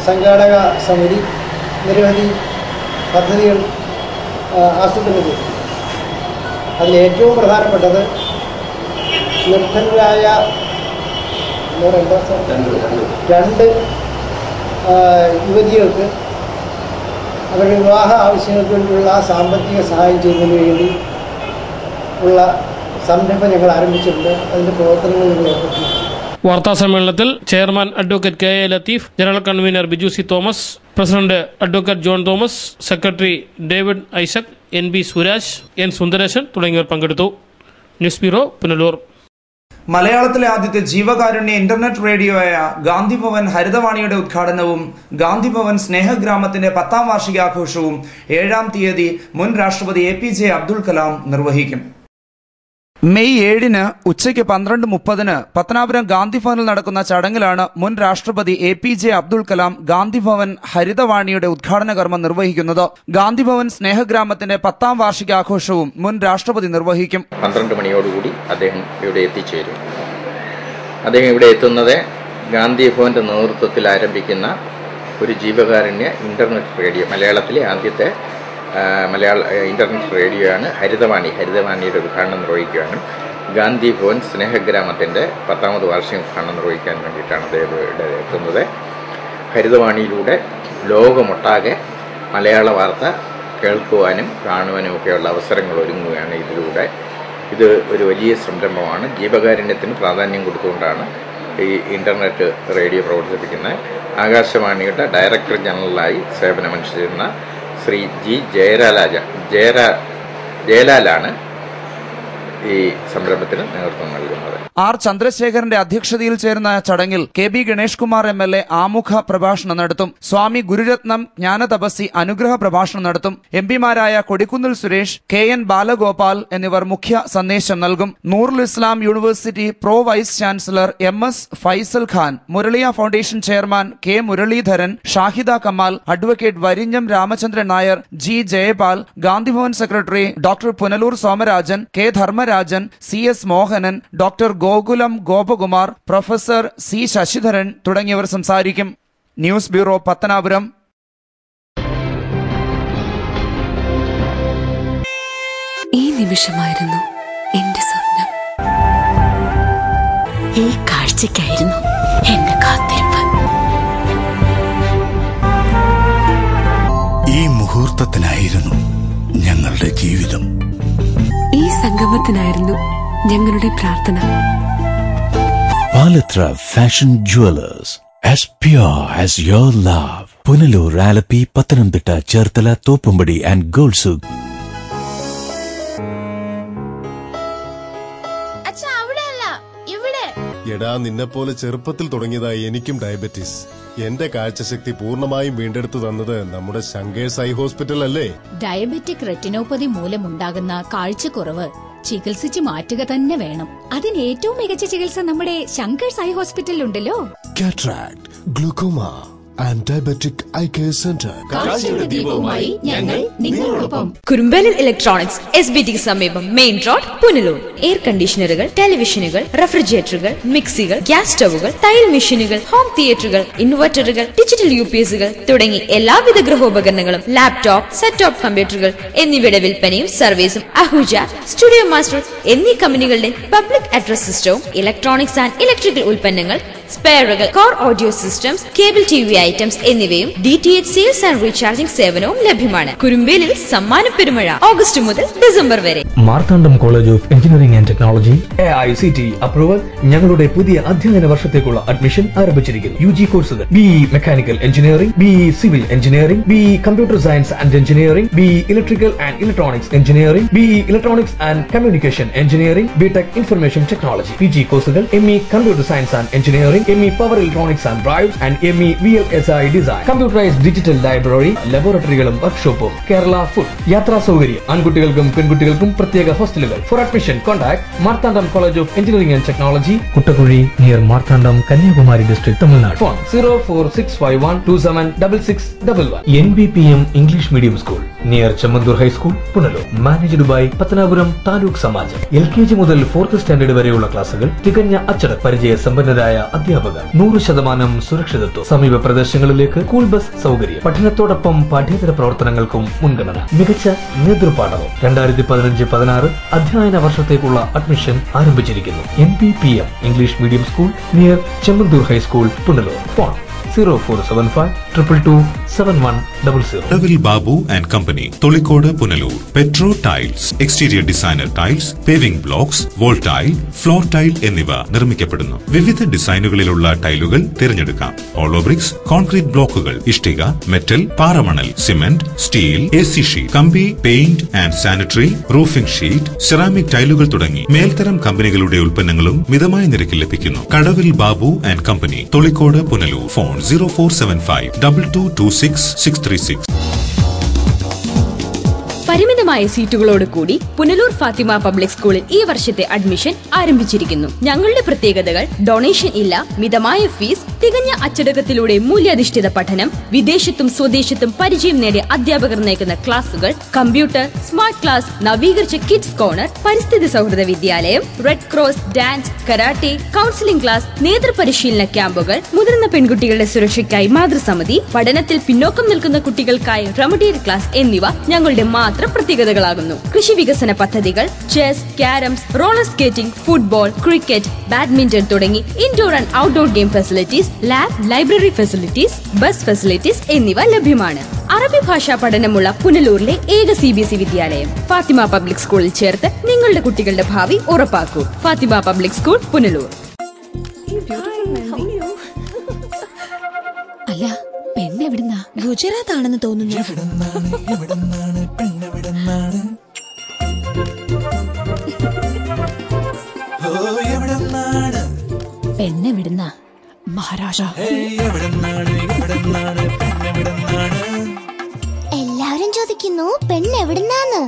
സംഘാടക സമിതി നിരവധി പദ്ധതികൾ ആസൂത്രണം ചെയ്തു. അതിൽ ഏറ്റവും പ്രധാനപ്പെട്ടത് നിർധനരായ 2 യുവതികൾക്ക് അവരുടെ വിവാഹ ആവശ്യങ്ങൾക്ക് വേണ്ടിയുള്ള സാമ്പത്തിക സഹായം ചെയ്യുന്നതിന് വേണ്ടി ഉള്ള സംരംഭം ഞങ്ങൾ ആരംഭിച്ചിട്ടുണ്ട്. അതിൻ്റെ പ്രവർത്തനങ്ങൾ ഞങ്ങൾ ഏർപ്പെട്ടിട്ടുണ്ട്. വാർത്താ സമ്മേളനത്തിൽ chairman advocate KA Latheef, general convener Biju C Thomas, president advocate John Thomas, secretary David Isaac, NB Suraj, N Sundaresan തുടങ്ങിയവർ പങ്കെടുത്തു. News bureau, Punalur. മലയാളത്തിലെ ആദ്യത്തെ ജീവകാരുണ്യ ഇന്റർനെറ്റ് റേഡിയോയായ ഗാന്ധിഭവൻ ഹരിതവാണിയുടെ ഉദ്ഘാടനവും ഗാന്ധിഭവൻ സ്നേഹഗ്രാമത്തിന്റെ 10ാം വാർഷികാഘോഷവും 7-ാം തീയതി മുൻ രാഷ്ട്രപതി APJ അബ്ദുൽ കലാം നിർവഹിക്കും. മെയ് 7-ന് ഉച്ചയ്ക്ക് 12:30 പത്തനാപുരം ഗാന്ധിഭവനിൽ നടക്കുന്ന ചടങ്ങിലാണ് മുൻ രാഷ്ട്രപതി APJ അബ്ദുൽ കലാം ഗാന്ധിഭവൻ ഹരിതവാണിയുടെ ഉദ്ഘാടന കർമ്മം നിർവഹിക്കുന്നത്. ഗാന്ധിഭവൻ സ്നേഹഗ്രാമത്തിന്റെ 10ാം വാർഷികാഘോഷവും മുൻ രാഷ്ട്രപതി നിർവഹിക്കും. 12 മണിയോടുകൂടി അദ്ദേഹം ഇവിടെ എത്തിച്ചേരും. അദ്ദേഹം ഇവിടെ എത്തുന്നത് ഗാന്ധിഭവന്റെ നേതൃത്വത്തിൽ ആരംഭിക്കുന്ന ഒരു ജീവകാരുണ്യ ഇന്റർനെറ്റ് റേഡിയോ, മലയാളത്തിലെ ആദ്യത്തെ ഇന്റർനെറ്റ് റേഡിയോയാണ് ഹരിതവാണിയുടെ ഉദ്ഘാടനം നിർവഹിക്കുവാനും ഗാന്ധിഭവൻ സ്നേഹഗ്രാമത്തിൻ്റെ 10ാമത് വാർഷിക ഉദ്ഘാടനം നിർവഹിക്കാൻ വേണ്ടിയിട്ടാണ് അദ്ദേഹം ഇവിടെ എത്തുന്നത്. ഹരിതവാണിയിലൂടെ ലോകമൊട്ടാകെ മലയാള വാർത്ത കേൾക്കുവാനും കാണുവാനും ഒക്കെയുള്ള അവസരങ്ങൾ ഒരുങ്ങുകയാണ് ഇതിലൂടെ. ഇത് ഒരു വലിയ സംരംഭമാണ്. ജീവകാരുണ്യത്തിന് പ്രാധാന്യം കൊടുത്തുകൊണ്ടാണ് ഈ ഇന്റർനെറ്റ് റേഡിയോ പ്രവർത്തിപ്പിക്കുന്നത്. ആകാശവാണിയുടെ ഡയറക്ടർ ജനറലായി സേവനമനുഷ്ഠിച്ചിരുന്ന ശ്രീ G. ജയലാലാണ് ഈ സംരംഭത്തിന് നേതൃത്വം നൽകുന്നത്. R. ചന്ദ്രശേഖരന്റെ അധ്യക്ഷതയിൽ ചേർന്ന ചടങ്ങിൽ KB ഗണേഷ് കുമാർ MLA ആമുഖ പ്രഭാഷണം നടത്തും. സ്വാമി ഗുരുരത്നം ജ്ഞാനതപസ്സി അനുഗ്രഹ പ്രഭാഷണം നടത്തും. MP-മാരായ കൊടിക്കുന്നിൽ സുരേഷ്, KN ബാലഗോപാൽ എന്നിവർ മുഖ്യ സന്ദേശം നൽകും. Noorul Islam university pro vice chancellor MS Faisal Khan, Muraliya foundation chairman K. Muraleedharan, Shahida Kamal, advocate Varinjam Ramachandran Nair, G. Jayapal, Gandhibhavan secretary doctor Punalur Somarajan, K. Dharmarajan, CS Mohanan, doctor Gokulam Gopakumar, professor C. Sasidharan തുടങ്ങിയവർ സംസാരിക്കും. News bureau, Pathanapuram. ഈ നിമിഷമായിരുന്നു എന്റെ സ്വപ്നം. ഈ കാഴ്ചയ്ക്കായിരുന്നു എന്റെ കാത്തിരിപ്പ്. ഈ മുഹൂർത്തത്തിനായിരുന്നു ഞങ്ങളുടെ ജീവിതം. ഈ സംഗമത്തിനായിരുന്നു ഞങ്ങളുടെ പ്രാർത്ഥന. Palathra fashion jewellers, as pure as your love. Punalur, Alleppey, Pathanamthitta, Cherthala, Thoppumpady and ഗോൾസുക്. എടാ, നിന്നെപ്പോലെ ചെറുപ്പത്തിൽ തുടങ്ങിയതായി എനിക്കും ഡയബറ്റീസ്. എന്റെ കാഴ്ചശക്തി പൂർണ്ണമായും വീണ്ടെടുത്തു തന്നത് നമ്മുടെ ശങ്കേഴ്സ് ഐ ഹോസ്പിറ്റൽ അല്ലേ? ഡയബറ്റിക് റെറ്റിനോപ്പതി മൂലമുണ്ടാകുന്ന കാഴ്ചക്കുറവ് ചികിത്സിച്ച് മാറ്റുക തന്നെ വേണം. അതിന് ഏറ്റവും മികച്ച ചികിത്സ നമ്മുടെ ശങ്കേഴ്സ് ഐ ഹോസ്പിറ്റലിൽ ഉണ്ടല്ലോ. Cataract, glaucoma and diabetic eye care centre. കാഴ്ചയുടെ ദീപവുമായി ഞങ്ങൾ നിങ്ങളോടൊപ്പം. കുറുമ്പലിൽ ഇലക്ട്രോണിക്സ് SBT സമീപം മെയിൻ റോഡ്, പുനലൂർ. എയർ കണ്ടീഷണറുകൾ, ടെലിവിഷനുകൾ, റെഫ്രിജറേറ്ററുകൾ, മിക്സികൾ, ഗ്യാസ് സ്റ്റവുകൾ, തയ്യൽ മെഷീനുകൾ, ഹോം തിയേറ്ററുകൾ, ഇൻവെർട്ടറുകൾ, ഡിജിറ്റൽ UPSകൾ തുടങ്ങി എല്ലാവിധ ഗൃഹോപകരണങ്ങളും, ലാപ്ടോപ്പ്, സെറ്റ് ടോപ്പ് കമ്പ്യൂട്ടറുകൾ എന്നിവയുടെ വിൽപ്പനയും സർവീസും അഹൂജ, സ്റ്റുഡിയോ മാസ്റ്റർ എന്നീ കമ്പനികളുടെ പബ്ലിക് അഡ്രസ് സിസ്റ്റവും ഇലക്ട്രോണിക്സ് ആൻഡ് ഇലക്ട്രിക്കൽ ഉൽപ്പന്നങ്ങൾ, സ്പെയറുകൾ, core audio systems, cable TV items എന്നിവയും DTH സെയിൽസ് ആൻഡ് റീചാർജിംഗ് സേവനവും ലഭ്യമാണ്. കുറുമ്പേലിൽ സമ്മാന പെരുമഴ ഓഗസ്റ്റ് മുതൽ ഡിസംബർ വരെ. Marthandam college of engineering and technology AICTE approval. ഞങ്ങളുടെ പുതിയ അധ്യയന വർഷത്തേക്കുള്ള അഡ്മിഷൻ ആരംഭിച്ചിരിക്കുന്നു. UG കോഴ്സുകൾ BE mechanical engineering, BE civil engineering, BE computer science and engineering, BE electrical and electronics engineering, BE electronics and communication engineering, BTech information technology. PG കോഴ്സുകൾ ME computer science and engineering, ME power electronics and drives and ME VLSI design. Computerised digital library, ലബോറട്ടറികളും വർക്ക്ഷോപ്പും. Kerala food. യാത്രാ സൗകര്യം. ആൺകുട്ടികൾക്കും പെൺകുട്ടികൾക്കും പ്രത്യേക ഹോസ്റ്റലുകൾ. For admission contact Marthandam college of engineering and technology, Kuttakuzhi, near Marthandam, Kanyakumari district, Tamil Nadu. Phone 04651276611. NBPM English medium school near Chemmanthoor high school, Punalur. Managed by Pathanapuram taluk Samajam. LKG മുതൽ 4th standard വരെയുള്ള ക്ലാസുകൾ. തികഞ്ഞ അച്ചടക്ക പരിചയ സമ്പന്നരായ അധ്യാപകർ. 100% സുരക്ഷിതത്വം. സമീപ പ്രദേശങ്ങളിലേക്ക് സ്കൂൾ ബസ് സൗകര്യം. പഠനത്തോടൊപ്പം പാഠ്യേതര പ്രവർത്തനങ്ങൾക്കും മുൻഗണന. മികച്ച നേതൃപാഠവും. 2015-16 അധ്യയന വർഷത്തേക്കുള്ള അഡ്മിഷൻ ആരംഭിച്ചിരിക്കുന്നു. NBPM English medium school near Chemmanthoor high school, Punalur. Phone 0475 2227100. Kadavil Babu and company, Tholicode, Punalur. Petro tiles, exterior designer tiles, paving blocks, wall tile, floor tile എന്നിവ നിർമ്മിക്കപ്പെടുന്നു. വിവിധ ഡിസൈനുകളിലുള്ള ടൈലുകൾ തിരഞ്ഞെടുക്കാം. ഹോളോ ബ്രിക്സ്, കോൺക്രീറ്റ് ബ്ലോക്കുകൾ, ഇഷ്ടിക, മെറ്റൽ, പാറമണൽ, സിമന്റ്, സ്റ്റീൽ, AC ഷീറ്റ്, കമ്പി, paint and sanitary, roofing sheet, ceramic ടൈലുകൾ തുടങ്ങി മേൽത്തരം കമ്പനികളുടെ ഉൽപ്പന്നങ്ങളും മിതമായ നിരക്കിൽ ലഭിക്കുന്നു. Kadavil Babu and company, Tholicode, Punalur. Phone 0475226636. പരിമിതമായ സീറ്റുകളോട് കൂടി പുനലൂർ ഫാത്തിമ പബ്ലിക് സ്കൂളിൽ ഈ വർഷത്തെ അഡ്മിഷൻ ആരംഭിച്ചിരിക്കുന്നു. ഞങ്ങളുടെ പ്രത്യേകതകൾ: ഡൊണേഷൻ ഇല്ല, മിതമായ ഫീസ്, തികഞ്ഞ അച്ചടക്കത്തിലൂടെ മൂല്യാധിഷ്ഠിത പഠനം, വിദേശത്തും സ്വദേശത്തും പരിചയം നേടിയ അധ്യാപകർ നയിക്കുന്ന ക്ലാസുകൾ, കമ്പ്യൂട്ടർ, സ്മാർട്ട് ക്ലാസ്, നവീകരിച്ച കിഡ്സ് കോർണർ, പരിസ്ഥിതി സൗഹൃദ വിദ്യാലയം, red cross, dance, karate, counselling class, നേതൃപരിശീലന ക്യാമ്പുകൾ, മുതിർന്ന പെൺകുട്ടികളുടെ സുരക്ഷയ്ക്കായി മാതൃസമിതി, പഠനത്തിൽ പിന്നോക്കം നിൽക്കുന്ന കുട്ടികൾക്കായി റെമഡിയൽ ക്ലാസ് എന്നിവ ഞങ്ങളുടെ മാത്രം പ്രത്യേകതകളാകുന്നു. കൃഷി വികസന പദ്ധതികൾ, chess, carroms, roller skating, football, cricket, badminton തുടങ്ങി indoor and outdoor game facilities, lab, library facilities, bus facilities എന്നിവ ലഭ്യമാണ്. അറബി ഭാഷാ പഠനമുള്ള പുനലൂരിലെ ഏക CBSE വിദ്യാലയം ഫാത്തിമ പബ്ലിക് സ്കൂളിൽ ചേർത്ത് നിങ്ങളുടെ കുട്ടികളുടെ ഭാവി ഉറപ്പാക്കൂ. Fathima public school, Punalur. അല്ല, പെണ്ണെവിടുന്നാ? ഗുജറാത്ത് ആണെന്ന് തോന്നുന്നു. പെണ്ണെവിടുന്നാ? മഹാരാഷ്ട്ര. എല്ലാവരും ചോദിക്കുന്നു പെണ്ണെവിടുന്നാന്ന്.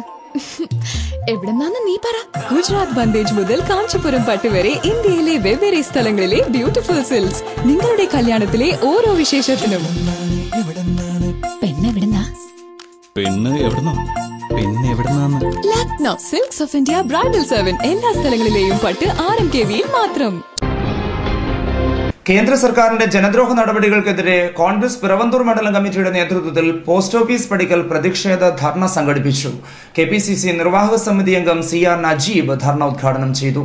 എവിടെന്നാന്ന് നീ പറ. ഗുജറാത്ത് ബന്ദേജ് മുതൽ കാഞ്ചീപുരം പട്ട് വരെ ഇന്ത്യയിലെ വെവ്വേറെ സ്ഥലങ്ങളിലെ ബ്യൂട്ടിഫുൾ സിൽക്സ്. നിങ്ങളുടെ കല്യാണത്തിലെ ഓരോ വിശേഷത്തിനും. പെണ്ണെവിടുന്നാ? പെണ്ണ് എവിടുന്നാ? പിന്നെ എവിടുന്നാന്ന്? Lucknow silks of India bridal seven. എല്ലാ സ്ഥലങ്ങളിലെയും പട്ട് RMKVയിൽ മാത്രം. കേന്ദ്ര സർക്കാരിന്റെ ജനദ്രോഹ നടപടികൾക്കെതിരെ കോൺഗ്രസ് പിറവന്തൂർ മണ്ഡലം കമ്മിറ്റിയുടെ നേതൃത്വത്തിൽ പോസ്റ്റ് ഓഫീസ് പടിക്കൽ പ്രതിഷേധ ധർണ സംഘടിപ്പിച്ചു. KPCC നിർവാഹക സമിതി അംഗം CR നജീബ് ധർണ ഉദ്ഘാടനം ചെയ്തു.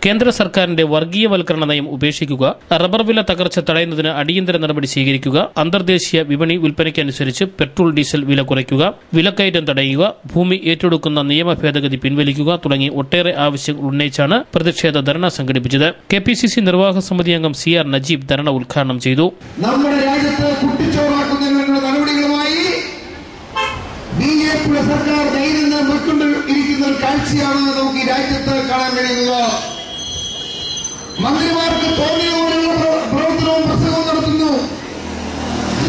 കേന്ദ്ര സർക്കാരിന്റെ വർഗീയവൽക്കരണ നയം ഉപേക്ഷിക്കുക, റബ്ബർ വില തകർച്ച തടയുന്നതിന് അടിയന്തര നടപടി സ്വീകരിക്കുക, അന്തർദേശീയ വിപണി വിൽപ്പനയ്ക്കനുസരിച്ച് പെട്രോൾ ഡീസൽ വില കുറയ്ക്കുക, വിലക്കയറ്റം തടയുക, ഭൂമി ഏറ്റെടുക്കുന്ന നിയമ ഭേദഗതി പിൻവലിക്കുക തുടങ്ങി ഒട്ടേറെ ആവശ്യങ്ങൾ ഉന്നയിച്ചാണ് പ്രതിഷേധ ധർണ സംഘടിപ്പിച്ചത്. KPCC നിർവാഹക സമിതി അംഗം CR നജീബ് ധർണ ഉദ്ഘാടനം ചെയ്തു. നമ്മുടെ രാജ്യത്ത് കുട്ടിച്ചോറാക്കുന്നതിനുള്ള നടപടികളുമായി BJP സർക്കാർ നേരിടുന്ന മറ്റുകൊണ്ടിരിക്കുന്ന ഒരു കാഴ്ചയാണ് നമുക്ക് ഈ രാജ്യത്ത് കാണാൻ കഴിയുന്നത്. മന്ത്രിമാർക്ക് തോന്നിയപോലെയുള്ള പ്രവർത്തനവും പ്രസംഗവും നടത്തുന്നു.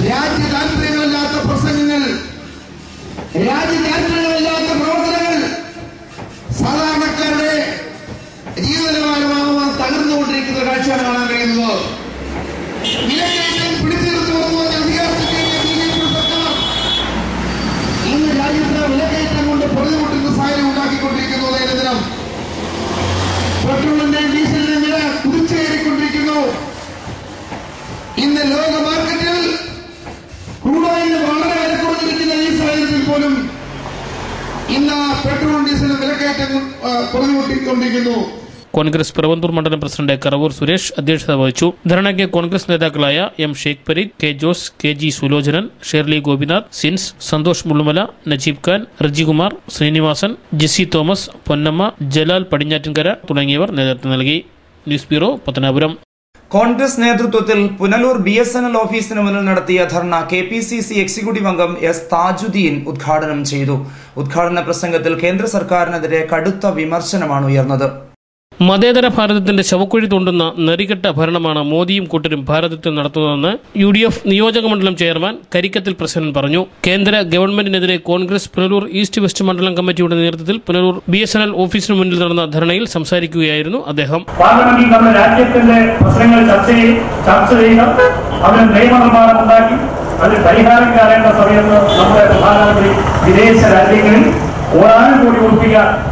രാജ്യ താല്പര്യങ്ങളില്ലാത്ത പ്രസംഗങ്ങൾ, രാജ്യ താല്പര്യങ്ങളില്ലാത്ത പ്രവർത്തനങ്ങൾ സാധാരണക്കാരുടെ ജീവിത നിലവാരമാകുവാൻ തകർന്നുകൊണ്ടിരിക്കുന്ന കാഴ്ചയാണ് കാണാൻ കഴിയുന്നത്. വിലക്കയറ്റം പിടിച്ചു നിർത്തി വരുന്ന അധികാരത്തിൽ BJP സർക്കാർ ഇന്ന് രാജ്യത്ത് വിലക്കയറ്റം കൊണ്ട് പൊറുതിമുട്ടുന്ന സാഹചര്യം ഉണ്ടാക്കിക്കൊണ്ടിരിക്കുന്നു. ദൈനംദിനം പെട്രോളിന്റെയും ഡീസലിന്റെയും വില കുതിച്ചുകയറിക്കൊണ്ടിരിക്കുന്നു. ഇന്ന് ലോക മാർക്കറ്റിൽ ക്രൂഡ് ഓയിലിന് വളരെ വില കുറഞ്ഞിരിക്കുന്ന ഈ സാഹചര്യത്തിൽ പോലും ഇന്ന് പെട്രോളും ഡീസലും വിലക്കയറ്റം പൊറുതിമുട്ടിക്കൊണ്ടിരിക്കുന്നു. കോൺഗ്രസ് പിറവന്തൂർ മണ്ഡലം പ്രസിഡന്റ് കറവൂർ സുരേഷ് അധ്യക്ഷത വഹിച്ചു. ധർണയ്ക്ക് കോൺഗ്രസ് നേതാക്കളായ M Sheikh Pareed, K Jose, KG Sulochanan, Shirley Gopinath, സിൻസ്, സന്തോഷ് മുള്ളുമല, നജീബ് ഖാൻ, റജികുമാർ, ശ്രീനിവാസൻ, ജെസി തോമസ്, പൊന്നമ്മ, ജലാൽ പടിഞ്ഞാറ്റിൻകര തുടങ്ങിയവർ നേതൃത്വം നൽകി. News bureau, Pathanapuram. കോൺഗ്രസ് നേതൃത്വത്തിൽ പുനലൂർ BSNL ഓഫീസിന് മുന്നിൽ നടത്തിയ ധർണ KPCC എക്സിക്യൂട്ടീവ് അംഗം S താജുദ്ദീൻ ഉദ്ഘാടനം ചെയ്തു. ഉദ്ഘാടന പ്രസംഗത്തിൽ കേന്ദ്ര സർക്കാരിനെതിരെ കടുത്ത വിമർശനമാണ് ഉയർന്നത്. മതേതര ഭാരതത്തിന്റെ ശവക്കുഴി തോണ്ടുന്ന നെറികെട്ട ഭരണമാണ് മോദിയും കൂട്ടരും ഭാരതത്തിൽ നടത്തുന്നതെന്ന് UDF നിയോജക മണ്ഡലം ചെയർമാൻ കരിക്കത്തിൽ പ്രസന്നൻ പറഞ്ഞു. കേന്ദ്ര ഗവൺമെന്റിനെതിരെ കോൺഗ്രസ് പുനലൂർ ഈസ്റ്റ് വെസ്റ്റ് മണ്ഡലം കമ്മിറ്റിയുടെ നേതൃത്വത്തിൽ പുനലൂർ BSNL ഓഫീസിന് മുന്നിൽ നടന്ന ധർണയിൽ സംസാരിക്കുകയായിരുന്നു അദ്ദേഹം. പാർലമെന്റിൽ നമ്മുടെ രാജ്യത്തിന്റെ പ്രശ്നങ്ങൾ ചർച്ച ചെയ്യുക, അതിന് നിയമനിർമ്മാണം ഉണ്ടാക്കി അതിന് പരിഹാരം കാണേണ്ട സമയത്ത് നമ്മുടെ പ്രധാനമന്ത്രി വിദേശ രാജ്യങ്ങളിൽ 1,000 കോടി രൂപ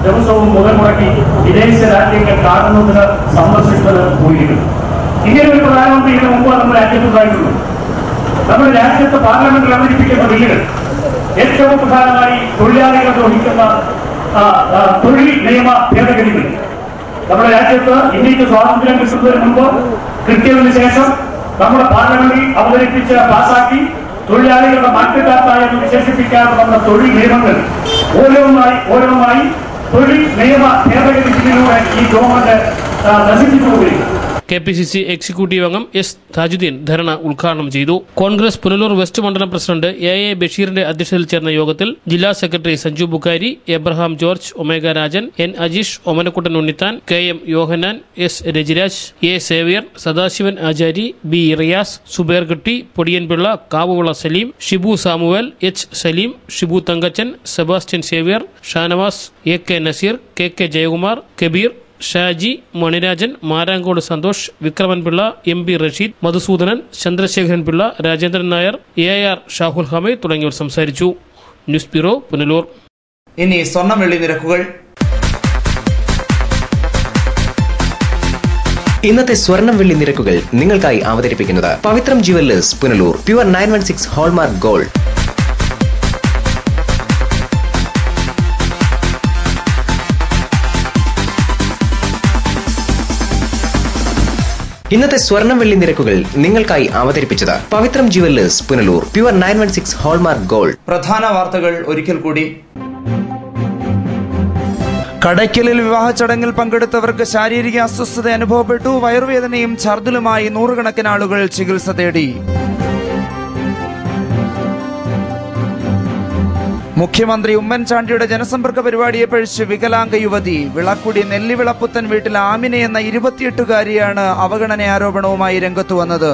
ദിവസവും മുതൽ മുടക്കി വിദേശ രാജ്യങ്ങൾ കാണുന്നതിന് സന്ദർശിച്ചത് പോയിരുന്നു. ഇങ്ങനെ ഒരു പ്രധാനമന്ത്രി ഇതിനു മുമ്പ് നമ്മുടെ രാജ്യത്തുണ്ടായിട്ടുള്ളൂ. നമ്മുടെ രാജ്യത്ത് പാർലമെന്റിൽ അവതരിപ്പിക്കുന്ന ബില്ലുകൾ ഏറ്റവും പ്രധാനമായി തൊഴിലാളികൾക്ക് വഹിക്കുന്ന തൊഴിൽ നിയമ ഭേദഗതികൾ നമ്മുടെ രാജ്യത്ത് ഇന്ത്യക്ക് സ്വാതന്ത്ര്യം കിട്ടുന്നതിന് മുമ്പ് കിട്ടിയതിനു ശേഷം നമ്മുടെ പാർലമെന്റിൽ അവതരിപ്പിച്ച് പാസാക്കി തൊഴിലാളികളുടെ മാറ്റുകാത്ത എന്ന് വിശേഷിപ്പിക്കാത്ത നമ്മുടെ തൊഴിൽ നിയമങ്ങൾ ഓരോന്നായി തൊഴിൽ നിയമ ഭേദഗതി ബില്ലിലൂടെ ഈ ഗവൺമെന്റ് നശിപ്പിച്ചുകൊണ്ടിരിക്കുന്നു. KPCC എക്സിക്യൂട്ടീവ് അംഗം എസ് താജുദ്ദീൻ ധർണ ഉദ്ഘാടനം ചെയ്തു. കോൺഗ്രസ് പുനലൂർ വെസ്റ്റ് മണ്ഡലം പ്രസിഡന്റ് AA ബഷീറിന്റെ അധ്യക്ഷതയിൽ ചേർന്ന യോഗത്തിൽ ജില്ലാ secretary Sanju Bukhari, Abraham George, Omega Rajan, N Ajeesh, Omanakuttan Unnithan, KM Yohannan, S Rajiraj, A Xavier, Sadasivan Achari, B Riyas, Zubair Gatti, Podiyanpillai, Kavuvila Saleem, Shibu Samuel, H Saleem, Shibu Thankachan, Sebastian Xavier, Shanavas, AK Naseer, KK Jayakumar, Kabeer, Shaji, Manirajan, Marankode Santhosh, Vikraman Pillai, MB Rasheed, Madhusoodanan, Chandrasekharan Pillai, Rajendran Nair, AR Shahul Hameed തുടങ്ങിയവർ സംസാരിച്ചു. News bureau, Punalur. ഇനി സ്വർണം വെള്ളി നിരക്കുകൾ. ഇന്നത്തെ സ്വർണം വെള്ളി നിരക്കുകൾ നിങ്ങൾക്കായി അവതരിപ്പിക്കുന്നത് Pavithram jewellers Punalur. Pure 916 hallmark gold. ഇന്നത്തെ സ്വർണം വെള്ളി നിരക്കുകൾ നിങ്ങൾക്കായി അവതരിപ്പിച്ചത് Pavithram jewellers Punalur. Pure 916 hallmark gold. പ്രധാന വാർത്തകൾ ഒരിക്കൽ കൂടി. കടയ്ക്കലിൽ വിവാഹ ചടങ്ങിൽ പങ്കെടുത്തവർക്ക് ശാരീരിക അസ്വസ്ഥത അനുഭവപ്പെട്ടു. വയറുവേദനയും ഛർദിലുമായി നൂറുകണക്കിന് ആളുകൾ ചികിത്സ തേടി. മുഖ്യമന്ത്രി ഉമ്മൻചാണ്ടിയുടെ ജനസമ്പർക്ക പരിപാടിയെ പഴിച്ച് വികലാംഗ യുവതി. വിളക്കുടി നെല്ലിവിളപ്പുത്തൻ വീട്ടിൽ ആമിന എന്ന 28-കാരിയാണ് അവഗണന ആരോപണവുമായി രംഗത്തു വന്നത്.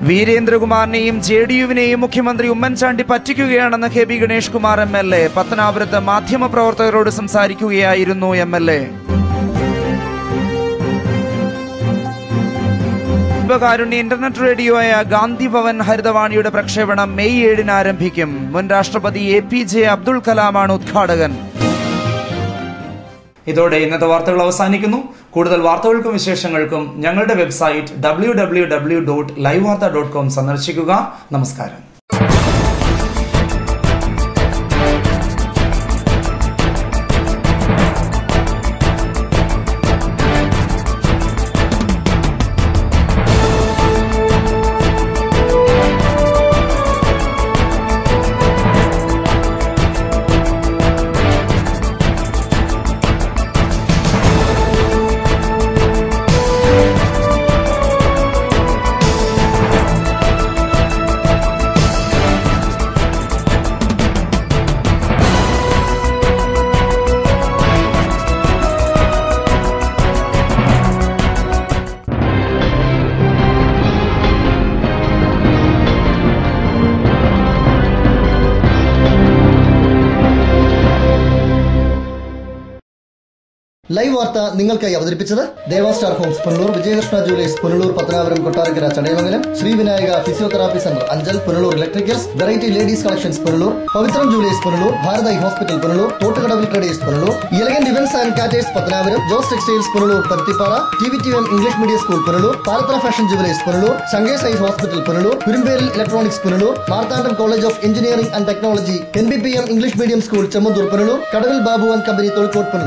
വീരേന്ദ്രകുമാറിനെയും JDU-വിനെയും മുഖ്യമന്ത്രി ഉമ്മൻചാണ്ടി പറ്റിക്കുകയാണെന്ന് KB ഗണേഷ് കുമാർ MLA. പത്തനാപുരത്ത് മാധ്യമപ്രവർത്തകരോട് സംസാരിക്കുകയായിരുന്നു MLA. കാരുണ്യ ഇന്റർനെറ്റ് റേഡിയോയായ ഗാന്ധി ഭവൻ ഹരിതവാണിയുടെ പ്രക്ഷേപണം മെയ് 7 ആരംഭിക്കും. മുൻ രാഷ്ട്രപതി APJ അബ്ദുൽ കലാമാണ് ഉദ്ഘാടകൻ. ഇതോടെ ഇന്നത്തെ വാർത്തകൾ അവസാനിക്കുന്നു. കൂടുതൽ വാർത്തകൾക്കും വിശേഷങ്ങൾക്കും ഞങ്ങളുടെ വെബ്സൈറ്റ് www.livevarta.com സന്ദർശിക്കുക. നമസ്കാരം. ലൈവ് വാർത്ത നിങ്ങൾക്കായി അവതരിപ്പിച്ചത് Deva star homes Punalur, Vijayakrishna jewellers Punalur, Pathanapuram, Kottarakkara, Chadayamangalam, Shri Vinayaka physiotherapy centre Anchal Punalur, electricals, variety ladies collections Punalur, Pavithram jewellers Punalur, Bharatha hospital Punalur, തോട്ടുകടവിൽ traders Punalur, elegant events and caterers Pathanapuram, Jose textiles Punalur, Paruthippara, TVTM English medium school Punalur, Palathara fashion jewellers Punalur, Shankers eye hospital Punalur, Kurumberil electronics Punalur, Marthandam college of engineering and technology, NBPM English medium school Chemmanthoor Punalur, Kadavil Babu and company Thozhikode Punalur.